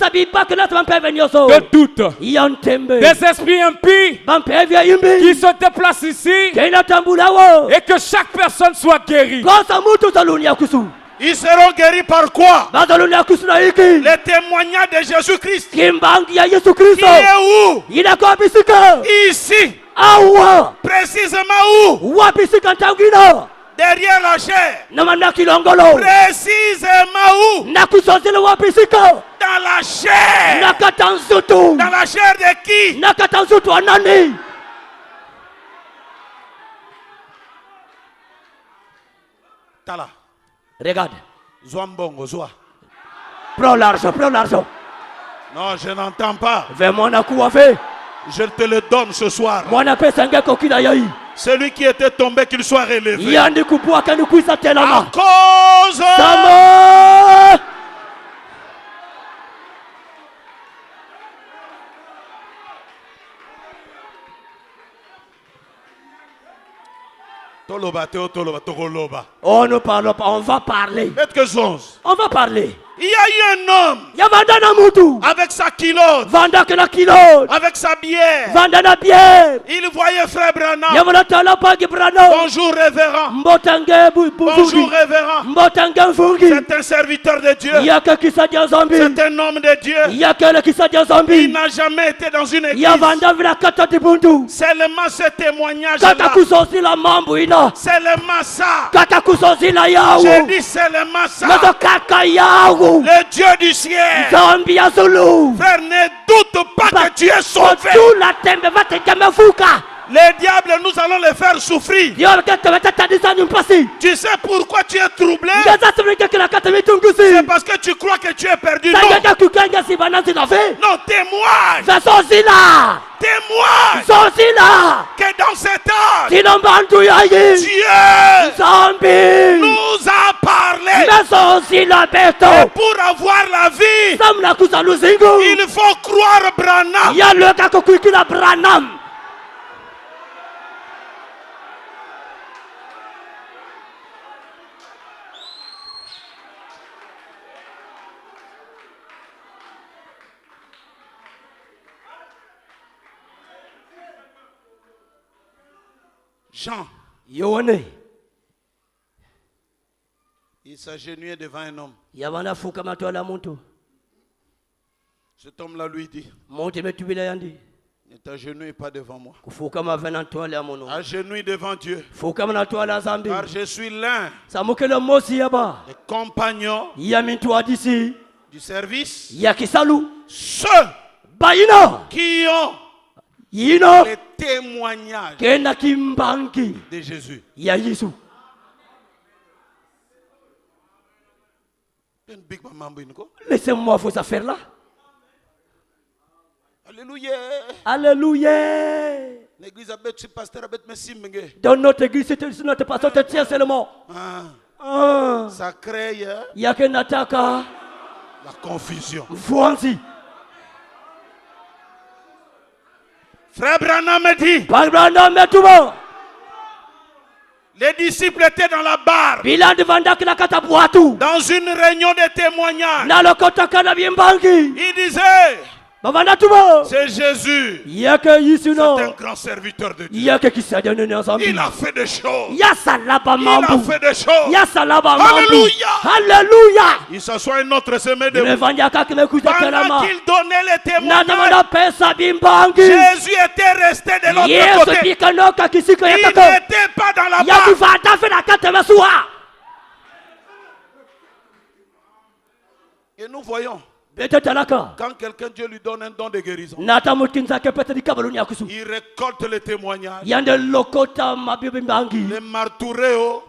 doute, des esprits impies qui se déplacent ici, et que chaque personne soit guérie. Ils seront guéris par quoi? Le témoignage de Jésus-Christ. Il est où? Ici. Précisément où? Derrière la chair. Précisément où? Dans la chair. Dans la chair de qui? Tala. Regarde. Zwambongo, Zwa. Prends l'argent. Non, je n'entends pas. Je te le donne ce soir. Celui qui était tombé, qu'il soit relevé. À cause Oh, ne parlons pas, on va parler. On va parler. Il y a eu un homme avec sa kilote, avec sa bière. Il voyait frère Branham. Bonjour révérend. Bonjour révérend. C'est un serviteur de Dieu. C'est un homme de Dieu. Il n'a jamais été dans une église. Seulement ce témoignage-là. Seulement ça. J'ai dit seulement ça. Le Dieu du ciel. Frère, ne doute pas que tu es sauvé. Les diables, nous allons les faire souffrir. Tu sais pourquoi tu es troublé? C'est parce que tu crois que tu es perdu. Non, témoigne. Témoigne que dans cet âge, Dieu nous a parlé. Et pour avoir la vie, il faut croire Branham. Jean, il s'agenouillait devant un homme. Cet homme-là lui dit, ne t'agenouille pas devant moi. Agenouille devant Dieu. Car je suis l'un des compagnons du service. Ceux qui ont le témoignage de Jésus. Laissez-moi vos affaires là. Alléluia. Dans notre église, notre pasteur te tient seulement. Ça crée la confusion. Voici. Frère Branham me dit, les disciples étaient dans la barre, dans une réunion de témoignages. Il disait, c'est Jésus. C'est un grand serviteur de Dieu. Il a fait des choses. Alléluia. Il s'assoit une autre semaine de pendant qu'il donnait les témoignages, Jésus était resté de l'autre côté. Il n'était pas dans la barre. Et nous voyons Quand quelqu'un, Dieu lui donne un don de guérison, il récolte les témoignages, les martouréos,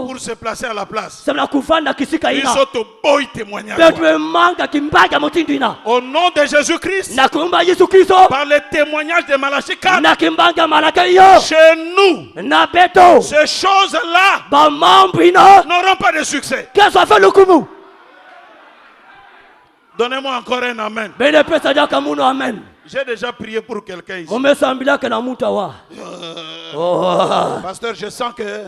pour se placer à la place. Ils sont au beau témoignage. Au nom de Jésus-Christ, par le témoignage de Malachie 4, chez nous, ces choses-là n'auront pas de succès. Donnez-moi encore un amen. J'ai déjà prié pour quelqu'un ici. Pasteur, je sens que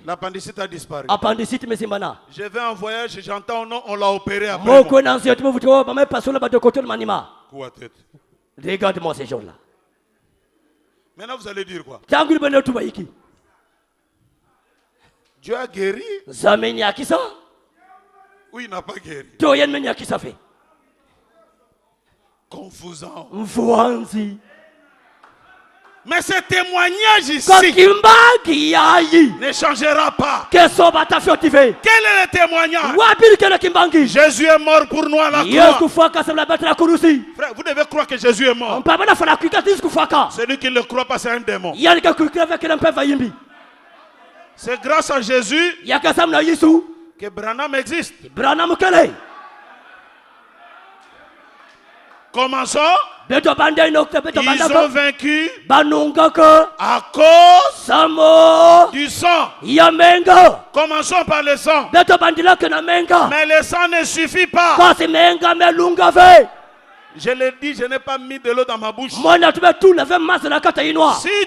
l'appendicite a disparu. Je vais en voyage et j'entends non, on l'a opéré après moi. Regarde-moi ces gens-là. Maintenant vous allez dire quoi? Dieu a guéri ou il n'a pas guéri? Confusant. Mais ce témoignage ici ne changera pas. Quel est le témoignage? Jésus est mort pour nous à la croix. Frère, vous devez croire que Jésus est mort. Celui qui ne le croit pas, c'est un démon. C'est grâce à Jésus que Branham existe. Commençons. Ils ont vaincu à cause du sang. Commençons par le sang. Mais le sang ne suffit pas. Je l'ai dit, je n'ai pas mis de l'eau dans ma bouche. Si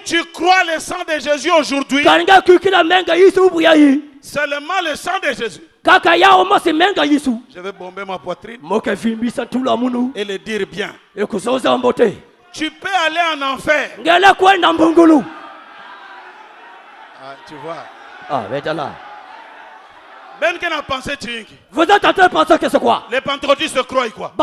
tu crois le sang de Jésus aujourd'hui, seulement le sang de Jésus, je vais bomber ma poitrine et le dire bien. Tu peux aller en enfer. Tu vois. Ben qui n'a pensé Tchinki. Vous êtes en train de penser que c'est quoi? Les pentecôtistes croient quoi?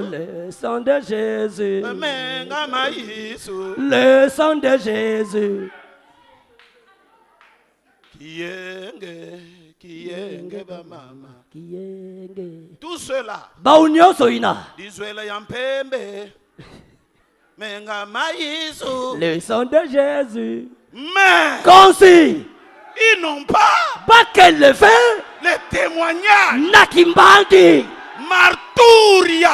Le sang de Jésus. Le sang de Jésus. Tout cela. Le sang de Jésus. Mais Consi. Ils n'ont pas le fait. Les témoignages. Nakimbangi. Marturia.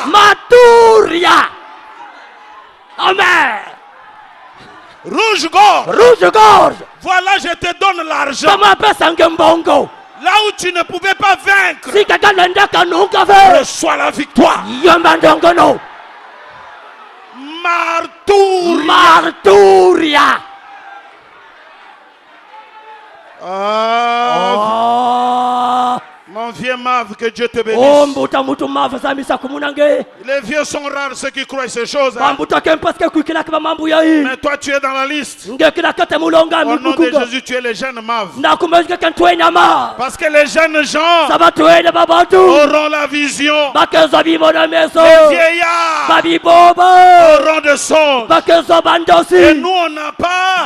Amen. Rouge-gorge. Voilà, je te donne l'argent. Là où tu ne pouvais pas vaincre, reçois la victoire. Marturia. Mon vieux Mave, que Dieu te bénisse. Les vieux sont rares ceux qui croient ces choses. Hein? Mais toi tu es dans la liste. Au nom de Jésus, tu es le jeune Mave. Parce que les jeunes gens auront la vision. Les vieillards auront de songes. Et nous on n'a pas.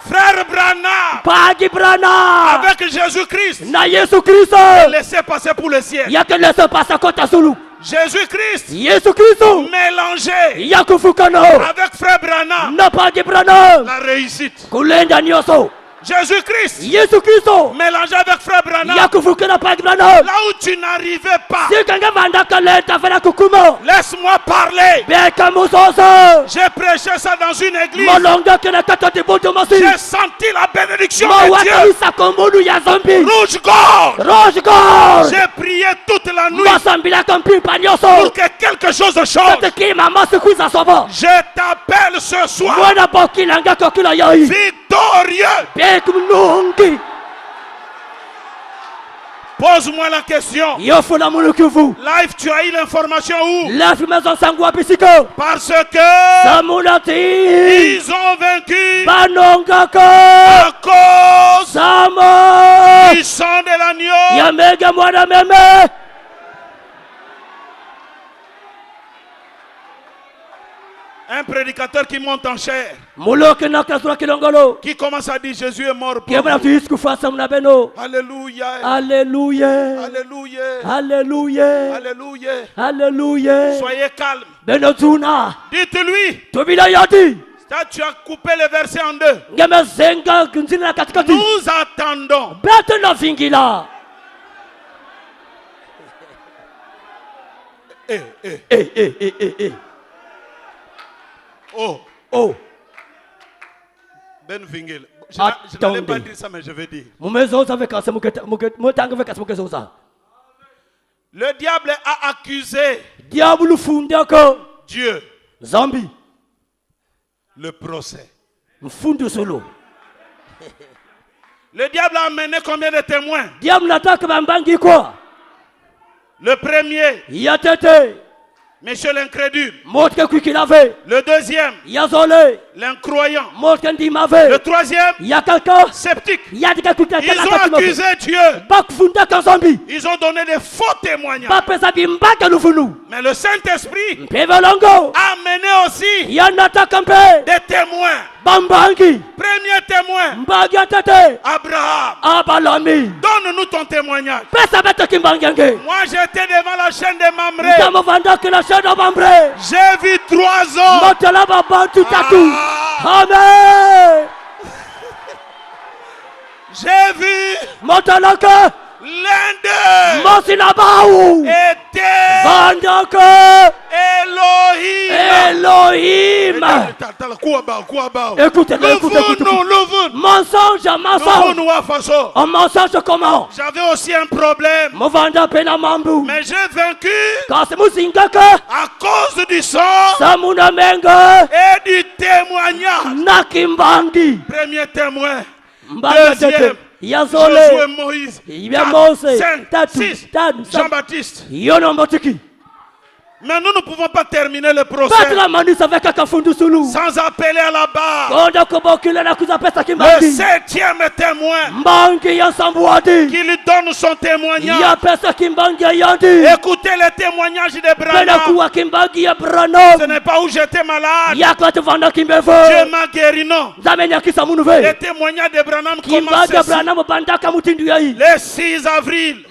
Frère Branham, avec Jésus-Christ, laissez passer pour le ciel. Jésus-Christ mélangé avec Frère Branham, la réussite. Jésus-Christ mélangé avec Frère Branham, là où tu n'arrivais pas. Laisse-moi parler. J'ai prêché ça dans une église. J'ai senti la bénédiction de Dieu. Rouge-gorge. J'ai prié toute la nuit pour que quelque chose change. Je t'appelle ce soir victorieux. Pose-moi la question. Live, tu as eu l'information où? Parce que ils ont vaincu à cause du sang de l'agneau. Un prédicateur qui monte en chair. Qui commence à dire Jésus est mort pour vous. Alléluia. Alléluia. Alléluia. Alléluia. Alléluia. Alléluia. Soyez calme. Dites-lui. Tu as coupé le verset en deux. Nous attendons. Oh. Ben Vingel. Je n'allais pas dire ça, mais je vais dire. Le diable a accusé Dieu. Zambi. Le procès. Solo. Le diable a amené combien de témoins? Le premier, Monsieur l'incrédule. Le deuxième, l'incroyant. Le troisième, sceptique. Ils ont accusé Dieu. Ils ont donné des faux témoignages. Mais le Saint-Esprit a amené aussi des témoins. Premier témoin, Abraham. Donne-nous ton témoignage. Moi j'étais devant la chaîne de Mamré. J'ai vu 3 hommes. Amen. J'ai vu l'un d'eux était Elohim. Écoutez. Mensonge. Un mensonge comment? J'avais aussi un problème. Mais j'ai vaincu à cause du sang et du témoignage. Premier témoin. Deuxième, Josué, Moïse, 4, 5, 6, Jean-Baptiste. Mais nous ne pouvons pas terminer le procès sans appeler à la barre le 7e témoin qui lui donne son témoignage. Écoutez le témoignage de Branham. Ce n'est pas où j'étais malade. Dieu m'a guéri, non. Le témoignage de Branham commence le 6 avril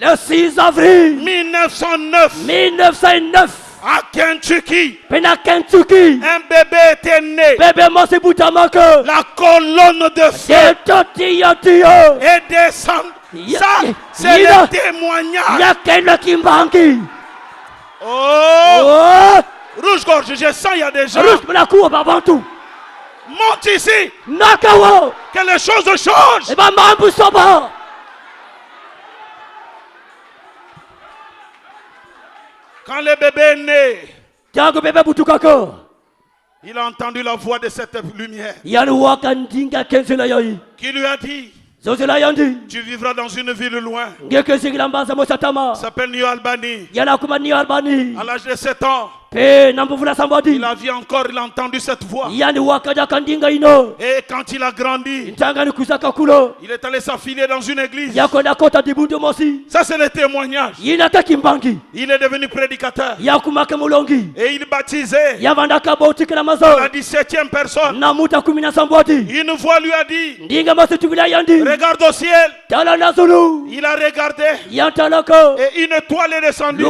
1909. À Kentucky, un bébé était né. La colonne de feu est descendue. Ça, c'est le témoignage. Oh! Rouge-gorge, je sens il y a des gens. Monte ici. Que les choses changent. Quand le bébé est né, il a entendu la voix de cette lumière qui lui a dit: tu vivras dans une ville loin. Ça s'appelle New Albany. À l'âge de 7 ans, il a vu encore, il a entendu cette voix. Et quand il a grandi, il est allé s'affiler dans une église. Ça, c'est le témoignage. Il est devenu prédicateur. Et il baptisait la 17e personne. Une voix lui a dit: regarde au ciel. Il a regardé. Et une étoile est descendue. Et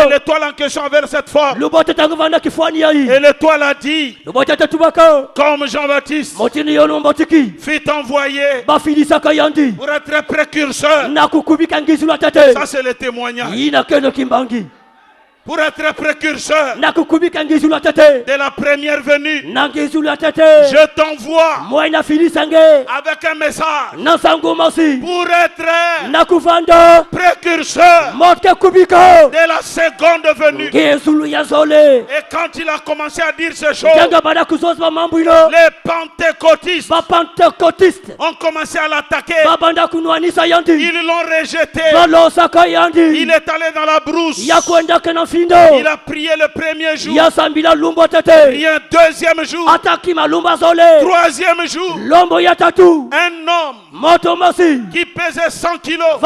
l'étoile en question avait cette forme. Et l'étoile a dit, comme Jean-Baptiste fut envoyé pour être précurseur. Ça, c'est le témoignage. Pour être précurseur de la première venue, je t'envoie avec un message pour être précurseur de la seconde venue. Et quand il a commencé à dire ces choses, les pentecôtistes ont commencé à l'attaquer. Ils l'ont rejeté. Il est allé dans la brousse. Il a prié le premier jour. Rien deuxième jour. Troisième jour. Un homme qui pesait 100 kilos.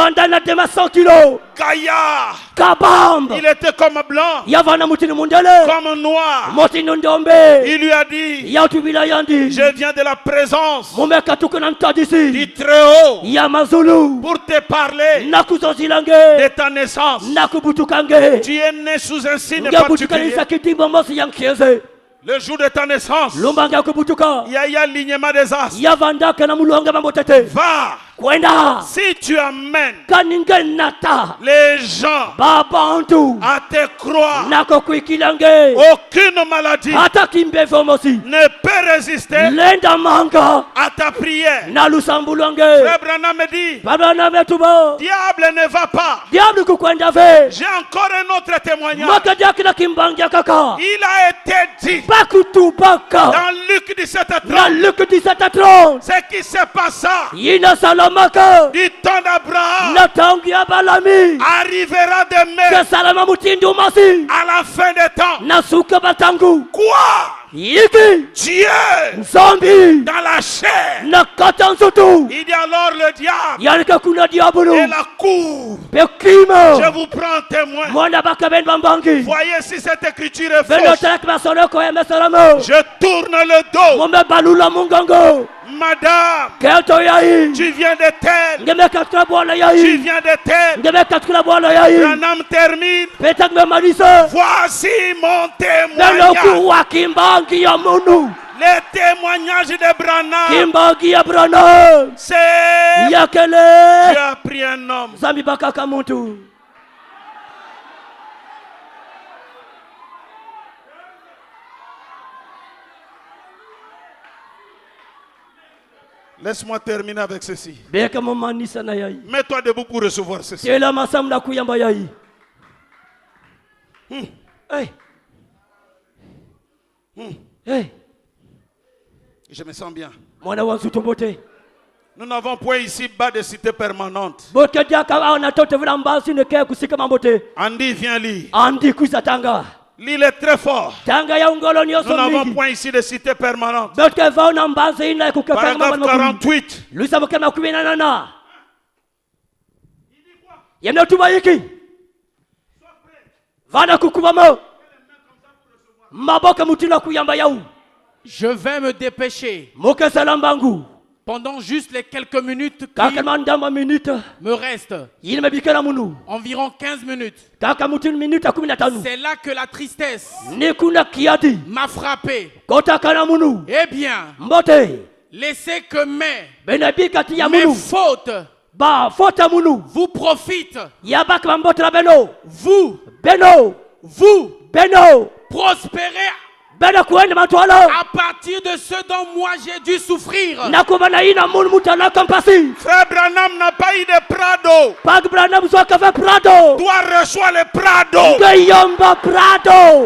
Gaillard. Il était comme blanc. Comme noir. Il lui a dit, je viens de la présence du Très-Haut pour te parler de ta naissance. Tu es né sous un signe particulier. Le jour de ta naissance, il y a eu un alignement des astres. Va. Si tu amènes les gens à te croire, aucune maladie ne peut résister à ta prière. Frère Branham me dit, diable ne va pas. J'ai encore un autre témoignage. Il a été dit dans Luc 17:30, ce qui se passa du temps d'Abraham arrivera demain à la fin des temps. Quoi? Dieu dans la chair. Il dit alors le diable et la cour. Je vous prends en témoin. Voyez si cette écriture est fausse. Je tourne le dos. Madame, tu viens de tel. Tu viens de tel. Branham termine. Voici mon témoignage. Le témoignage de Branham, c'est Dieu a pris un homme. Laisse-moi terminer avec ceci. Mets-toi debout pour recevoir ceci. Je me sens bien. Nous n'avons point ici bas de cité permanente. Andy, viens lire. L'île est très fort. Nous n'avons point ici de cité permanente. Paragraphe 48. Je vais me dépêcher. Pendant juste les quelques minutes qui me restent. Environ 15 minutes. C'est là que la tristesse m'a frappé. Eh bien, laissez que mes fautes vous profitent. Vous prospérez à partir de ce dont moi j'ai dû souffrir. Frère Branham n'a pas eu de Prado. Toi reçois le Prado.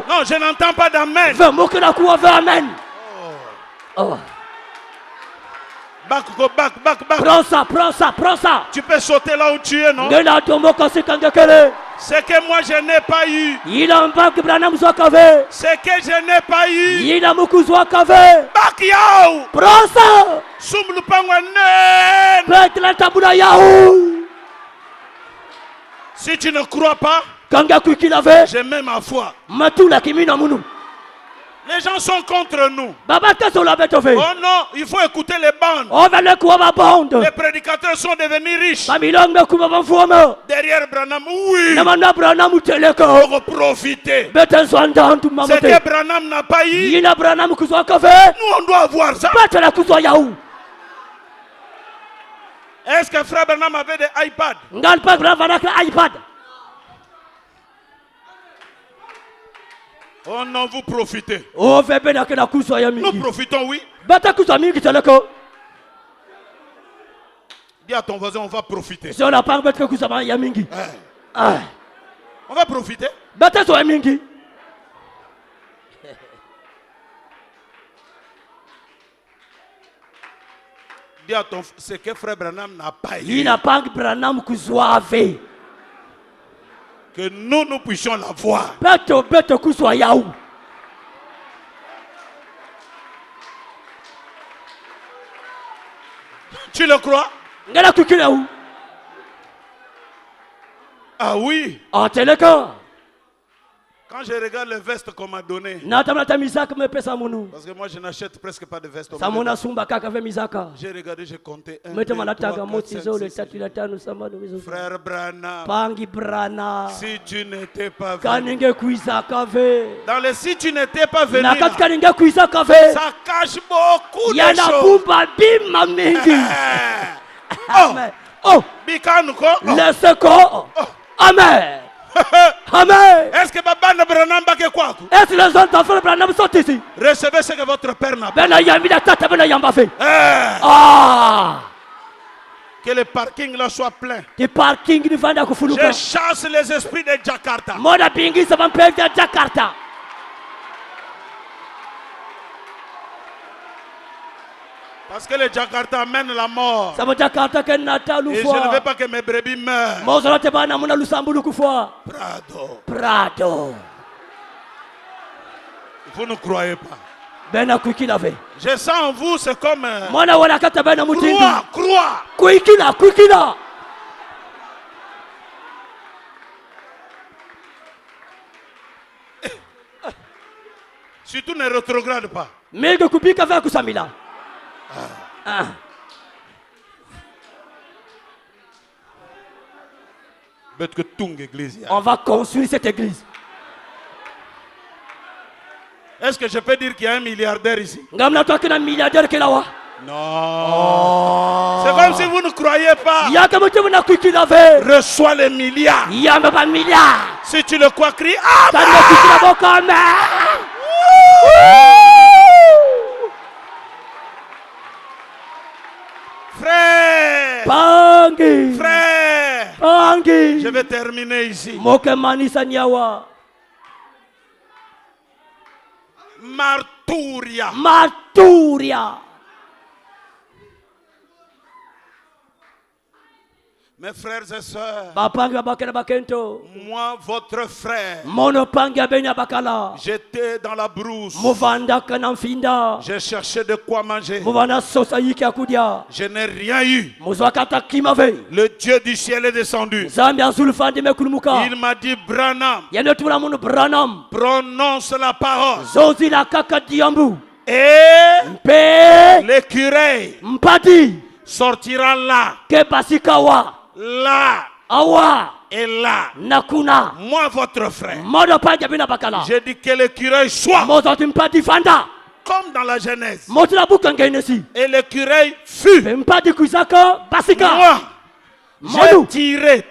Non, je n'entends pas d'amen. Back. Prends ça. Tu peux sauter là où tu es, non? C'est que moi je n'ai pas eu. C'est que je n'ai pas eu. Back yao. Prends ça. Si tu ne crois pas, j'ai même ma foi. Les gens sont contre nous. Oh non, il faut écouter les bandes. Les prédicateurs sont devenus riches. Derrière Branham, oui. Pour profiter. Ce que Branham n'a pas eu, nous on doit avoir ça. Est-ce que frère Branham avait des iPads? Oh non, vous profitez. Nous profitons, oui. Dis à ton voisin, on va profiter. On va profiter. Dis à ton, c'est que frère Branham n'a pas eu. Que nous puissions la voir. Tu le crois? Ah oui. Quand je regarde les vestes qu'on m'a données, parce que moi je n'achète presque pas de vestes. J'ai regardé, j'ai compté 1, 2, 3, 4, 5, 6. Frère Branham, si tu n'étais pas venu, dans les si tu n'étais pas venu, là, ça cache beaucoup de choses. Amen. Amen. Est-ce que Baba Branham bake quoi? Est-ce que les autres enfants de Branham sont ici? Recevez ce que votre père n'a pas. Que le parking là soit plein. Je chasse les esprits de Jakarta. Parce que le Jakarta amène la mort. Et je ne veux pas que mes brebis meurent. Prado. Vous ne croyez pas. Je sens en vous, c'est comme croix. Surtout ne rétrograde pas. On va construire cette église. Est-ce que je peux dire qu'il y a un milliardaire ici? Non. C'est comme si vous ne croyez pas. Reçois les milliards. Si tu le crois, crie Amen. Frère, je vais terminer ici. Marturia. Mes frères et sœurs, moi, votre frère, j'étais dans la brousse. J'ai cherché de quoi manger. Je n'ai rien eu. Le Dieu du ciel est descendu. Il m'a dit, Branham, prononce la parole. Et l'écureuil sortira là. Là et là. Moi, votre frère, j'ai dit que l'écureuil soit comme dans la Genèse. Et l'écureuil fut. Moi, j'ai tiré.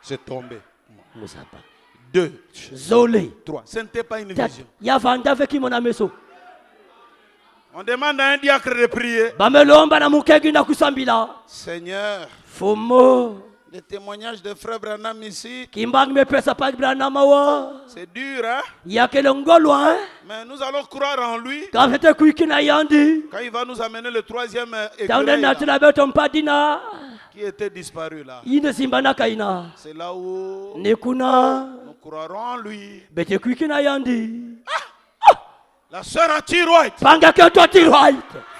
C'est tombé. 2, 3. Ce n'était pas une vision. On demande à un diacre de prier. Seigneur, le témoignage de frère Branham ici, c'est dur, hein? Mais nous allons croire en lui. Quand il va nous amener le troisième écureuil qui était disparu là. C'est là où nous croirons en lui. La sœur a T-White.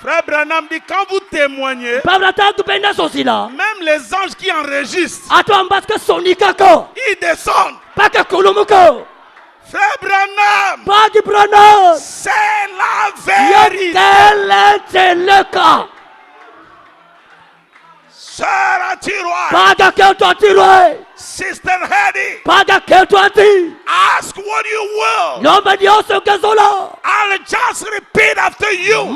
Frère Branham dit, quand vous témoignez, même les anges qui enregistrent, ils descendent. Frère Branham, c'est la vérité. Sœur a T-White. Sister Hedy, ask what you will. I'll just repeat after you. You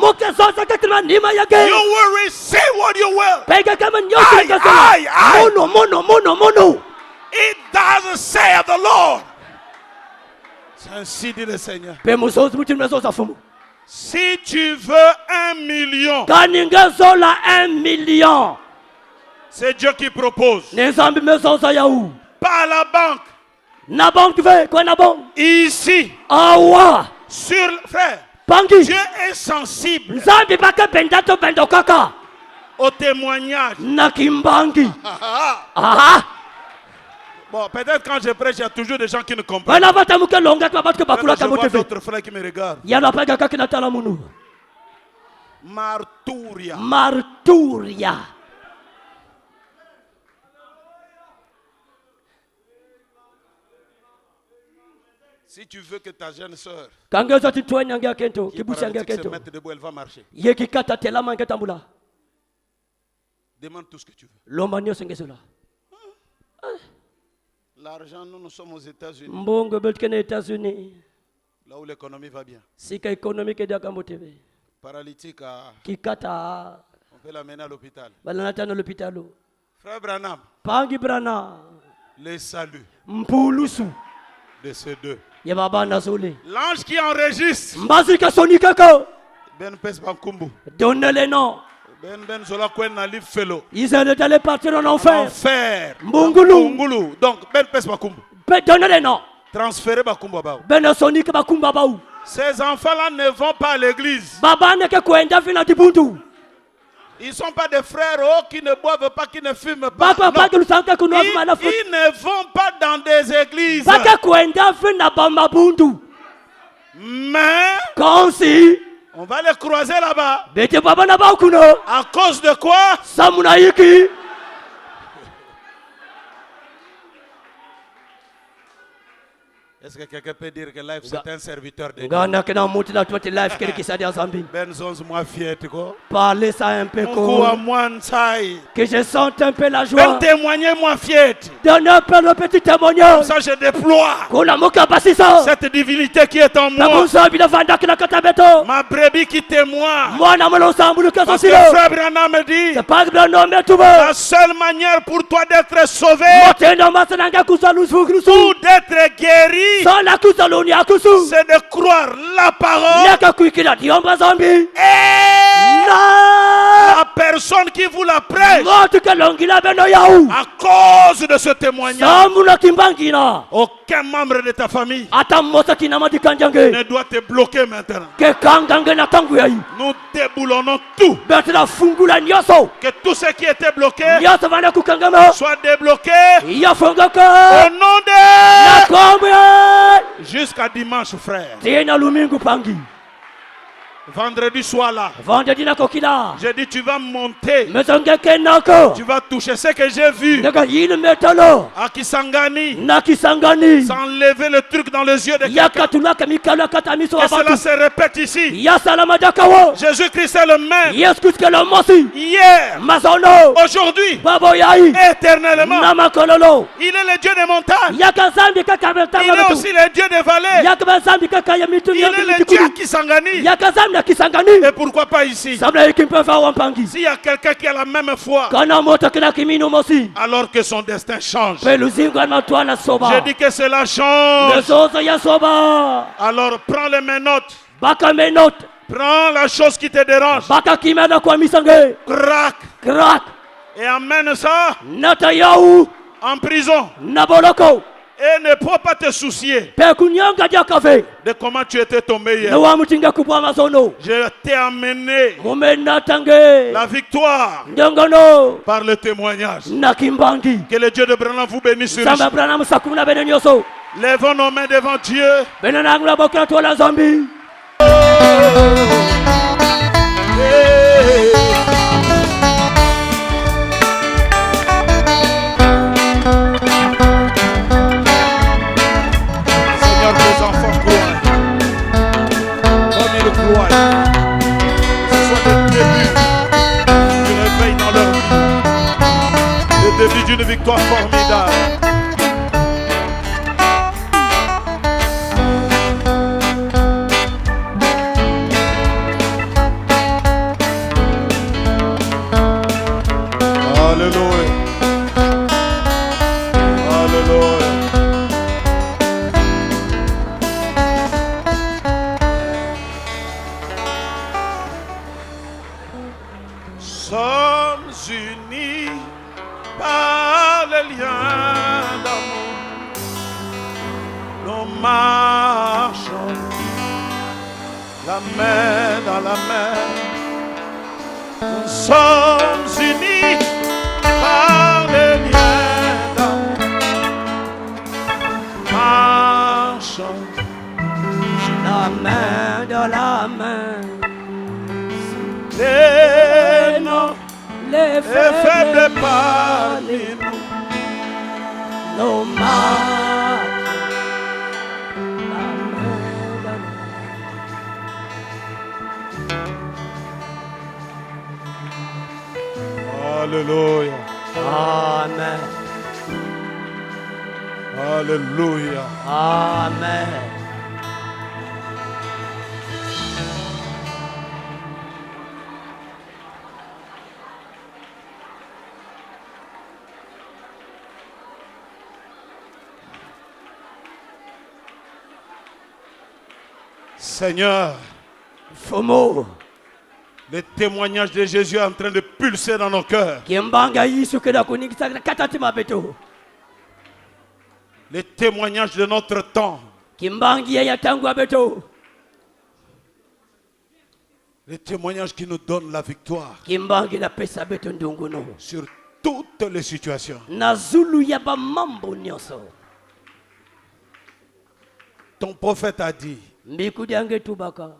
will receive what you will. It doesn't say of the Lord. C'est ainsi dit le Seigneur. Si tu veux 1 million, c'est Dieu qui propose. Pas à la banque. Ici. Sur frère. Dieu est sensible au témoignage. Bon, peut-être quand je prêche, il y a toujours des gens qui ne comprennent. Je vois d'autres frères qui me regardent. Marturia. Marturia. Si tu veux que ta jeune sœur se mette debout, elle va marcher. Demande tout ce que tu veux. L'argent, nous sommes aux États-Unis. Là où l'économie va bien. Paralytique, on peut l'amener à l'hôpital. Frère Branham, les saluts de ces deux. L'ange qui enregistre. Ben Pes Bankumbu. Donne les noms. Ben Zola Kwen Nalif Fellow. Ils allaient partir en enfer. Enfer. Mbungulu. Donc Ben Pes Bakumbu. Donne les noms. Transféré Bakumbu Baou. Ben Sonik Bakumba Baou. Ces enfants-là ne vont pas à l'église. Ils ne sont pas des frères qui ne boivent pas, qui ne fument pas. Non. Ils ne vont pas dans des églises. Mais on va les croiser là-bas. À cause de quoi? Est-ce que quelqu'un peut dire que Life c'est un serviteur de Dieu? Ben Zonz moi fier quoi? Parlez ça un peu que je sente un peu la joie. Ben témoigner moi fier. Donne un peu le petit témoignage. Ça je déploie cette divinité qui est en moi. Ma brebis qui témoigne. Parce que Frère Branham me dit la seule manière pour toi d'être sauvé ou d'être guéri, c'est de croire la parole et la personne qui vous la prêche. À cause de ce témoignage, aucun membre de ta famille ne doit te bloquer maintenant. Nous déboulonnons tout. Que tout ce qui était bloqué soit débloqué au nom de jusqu'à dimanche, frère. Vendredi soir là. J'ai dit tu vas monter. Tu vas toucher ce que j'ai vu. À Kisangani. S'enlever le truc dans les yeux de quelqu'un. Que cela se répète ici. Jésus-Christ est le même. Hier. Aujourd'hui. Éternellement. Il est le Dieu des montagnes. Il est aussi le Dieu des vallées. Il est le Dieu à Kisangani. Et pourquoi pas ici? S'il y a quelqu'un qui a la même foi, alors que son destin change, je dis que cela change. Alors prends les menottes. Prends la chose qui te dérange. Crac. Et amène ça en prison. Et ne peux pas te soucier de comment tu étais tombé hier. Je t'ai amené la victoire par le témoignage. Que le Dieu de Branham vous bénisse. Lèvons nos mains devant Dieu. Début d'une victoire formidable. Alléluia. Alléluia. Sommes unis par les liens d'amour, nous marchons la main dans la main. Nous sommes unis par les liens d'amour, la main dans la main. Les noms, Les faibles parmi nous. nos mains. La main dans la main. Alléluia. Amen. Alléluia. Amen. Seigneur, Fomo. le témoignage de Jésus est en train de pulser dans nos cœurs. Kimbanga yisu keda kunikisa katati mabeto. Le témoignage de notre temps. Kimbangi ya tangu abeto. Le témoignage qui nous donne la victoire Kimbangi na pesa beto ndunguno. sur toutes les situations. Na zulu ya ba mambo nyonso. Ton prophète a dit, Mbikudi ange tubaka.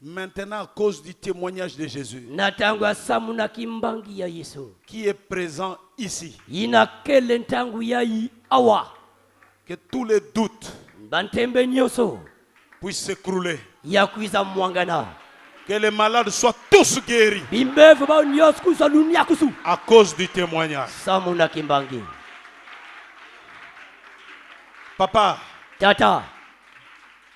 maintenant à cause du témoignage de Jésus, Na tangu asamu na kimbangi ya Yesu. qui est présent ici, Ina kele ntangu ya yi awa. que tous les doutes Bantembe nyonso. puissent s'écrouler. Ya kuiza mwangana. Que les malades soient tous guéris Bimbevu ba nyos kusa lunia kusu. à cause du témoignage. Samu na kimbangi. Papa, Tata.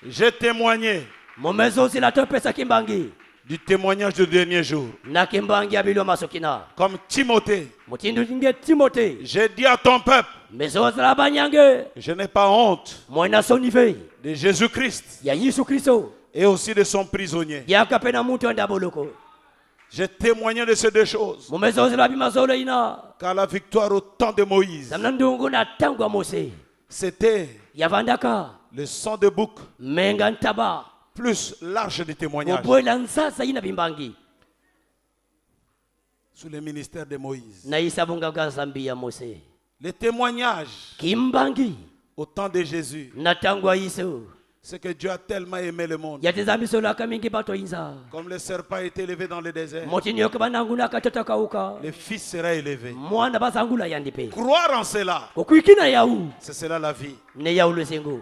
j'ai témoigné Momezo zila to pesa kimbangi. du témoignage du dernier jour. Na kimbangi ya bilo masokina. Comme Timothée, Mutindu jinge Timote. j'ai dit à ton peuple, Mezo zila banyange. je n'ai pas honte Moina sonive. de Jésus-Christ Ya Yesu Kristo. et aussi de son prisonnier. Ya kapena mutu enda boloko. J'ai témoigné de ces deux choses. Momezo zila bimazolo ina. Car la victoire au temps de Moïse, Zamnandungu na tangu wa Mose. c'était Ya vandaka. le sang de bouc Menga ntaba. plus l'arche de témoignage Oboela nsasa ina bimbangi. sous le ministère de Moïse. Na isabunga gazambi ya Mose. Le témoignage Kimbangi. au temps de Jésus, Na tangu wa Yesu. c'est que Dieu a tellement aimé le monde. Ya tezambi sola kamingi bato inza. Comme le serpent a été élevé dans le désert, Motini yokubananguna katata kauka. le Fils sera élevé. Mwana basangula yandipe. Croire en cela, Okuikina yau. c'est cela la vie. Ne yau lesengo.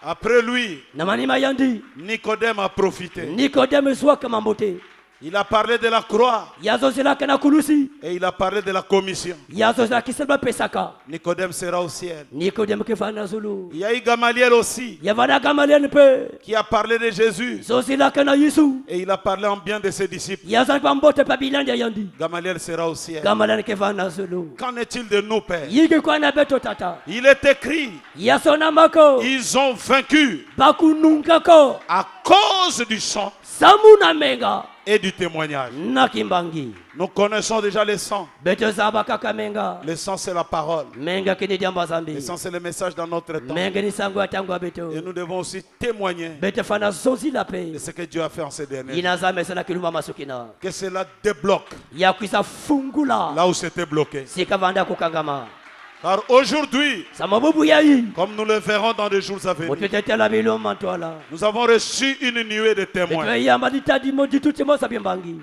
Après lui, Na manima yandi. Nicodème a profité. Nikodeme zwa kama mbote. Il a parlé de la croix Yazo zela kana kulusi. et il a parlé de la commission. Yazo zela kiselba pesaka. Nicodème sera au ciel. Nikodeme kefana zulu. Il y a eu Gamaliel aussi Yavana gamalian pe. qui a parlé de Jésus Zozela kana Yesu. et il a parlé en bien de ses disciples. Yaza kwa mbote pa bilandi yandi. Gamaliel sera au ciel. Gamalian kefana zulu. Qu'en est-il de nous, Père? Yige kwa na beto tata. Il est écrit, Yasona mako. ils ont vaincu Bakununga ko. à cause du sang Samuna menga. et du témoignage. Na kimbangi. Nous connaissons déjà le sang. Beto zaba kaka menga. Le sang, c'est la parole. Menga kini diamba Le zambi. sang, c'est le message dans notre temps. Menga ni sangu atangu beto. Et nous devons aussi témoigner Bete fana zozi la pe. de ce que Dieu a fait en ces derniers jours. Inazame sana kiluma masukina. Que cela débloque Ya kuisa fungula. là où c'était bloqué. Sikavanda kukangama. Car aujourd'hui, Samabubu yai. comme nous le verrons dans les jours à venir, Motete la bilo mantoala. nous avons reçu une nuée de témoins. Beto ya malita di modi tuti mo sabimbangi.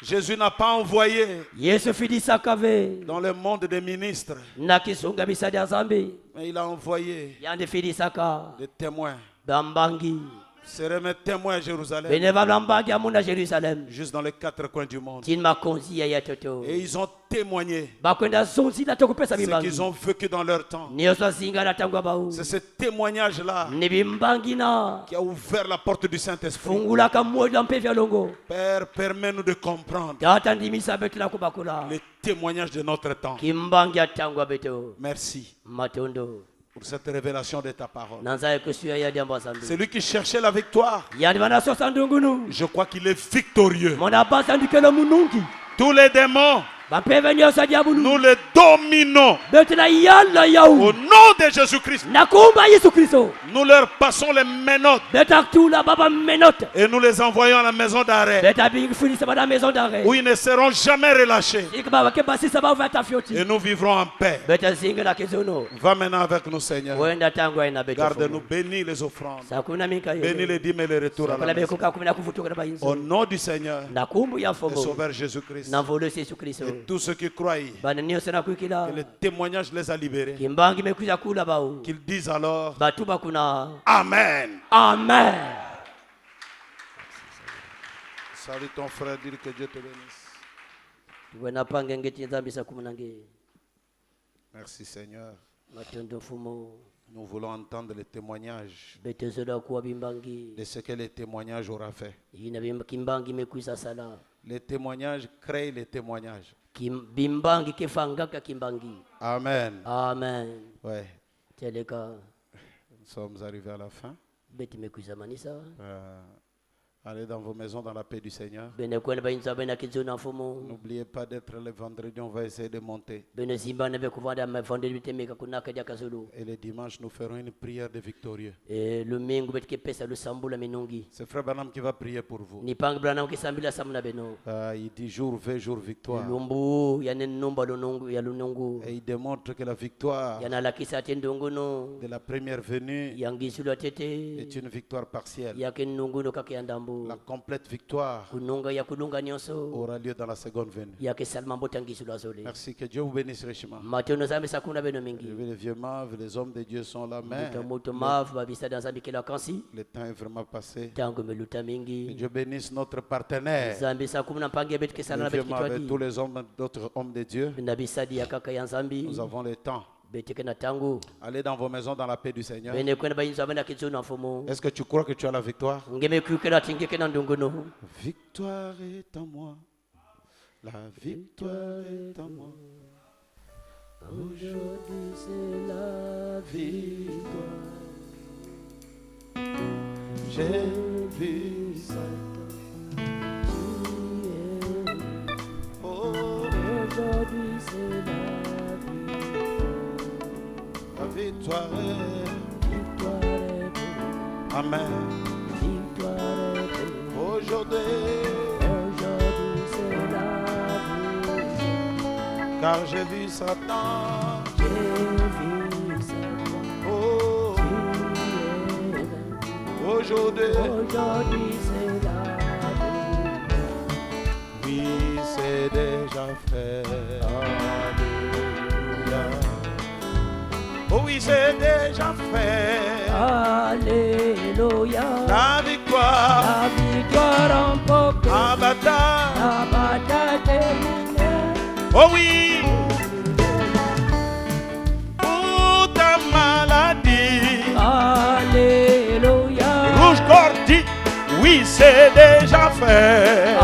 Jésus n'a pas envoyé Yesu fidi sakave. dans le monde des ministres, Na kisunga bisadi azambi. mais il a envoyé Yande fidi saka. des témoins. Bambangi. Seraient mes témoins à Jérusalem, Beneva bambangi amuna Jerusalem. juste dans les quatre coins du monde. Tin makonzi ya toto. Et ils ont témoigné Bakwenda zonzi la tokupesa ce bimbangi. qu'ils ont vécu dans leur temps. Nioso singa la tangwa bau. C'est ce témoignage-là Ni bimbangi na. qui a ouvert la porte du Saint-Esprit. Fungula kamwe lampe vya longo. Père, permets-nous de comprendre Tata ndimisa betu la kubakula. les témoignages de notre temps. Kimbangi atangwa beto. Merci Matondo. pour cette révélation de ta parole. Nanza kusuya ya diamba zambi. Celui qui cherchait la victoire, Yani wana sosa ndungunu. je crois qu'il est victorieux. Mona basa ndikelo munungi. Tous les démons Nous les dominons. Au nom de Jésus-Christ. Nous leur passons les menottes. Et nous les envoyons à la maison d'arrêt. Où ils ne seront jamais relâchés. Et nous vivrons en paix. Va maintenant avec nous, Seigneur. Garde-nous, bénis les offrandes. Bénis les dîmes et les retours à la maison. Au nom du Seigneur et Sauveur Jésus-Christ. Et tous ceux qui croient que le témoignage les a libérés, qu'ils disent alors Amen. Amen. Salut ton frère, dis que Dieu te bénisse. Merci Seigneur. Nous voulons entendre les témoignages de ce que les témoignages aura fait. Les témoignages créent les témoignages. Amen. Amen. Ouais. Nous sommes arrivés à la fin. Allez dans vos maisons dans la paix du Seigneur. N'oubliez pas d'être le vendredi, on va essayer de monter. Et le dimanche, nous ferons une prière de victorieux. C'est Frère Branham qui va prier pour vous. Il dit jour V, jour victoire. Et il démontre que la victoire de la première venue est une victoire partielle. La complète victoire aura lieu dans la seconde venue. Merci, que Dieu vous bénisse richement. Les vieux maves, les hommes de Dieu sont là, mais le temps est vraiment passé. Que Dieu bénisse notre partenaire. Les vieux maves et tous les hommes, d'autres hommes de Dieu. Nous avons le temps. Allez dans vos maisons dans la paix du Seigneur. Est-ce que tu crois que tu as la victoire? Victoire est en moi. La victoire est en moi. Aujourd'hui c'est la victoire. J'ai vu ça. Oh, aujourd'hui c'est la victoire est Amen. Aujourd'hui c'est la vie. Car j'ai vu Satan. Oh, aujourd'hui c'est la vie. Oui, c'est déjà fait. Alléluia. Oh oui, c'est déjà fait. Alléluia. La victoire remportée. La bataille terminée. Oh oui. Pour ta maladie. Alléluia. Rouge Corps dit, oui, c'est déjà fait.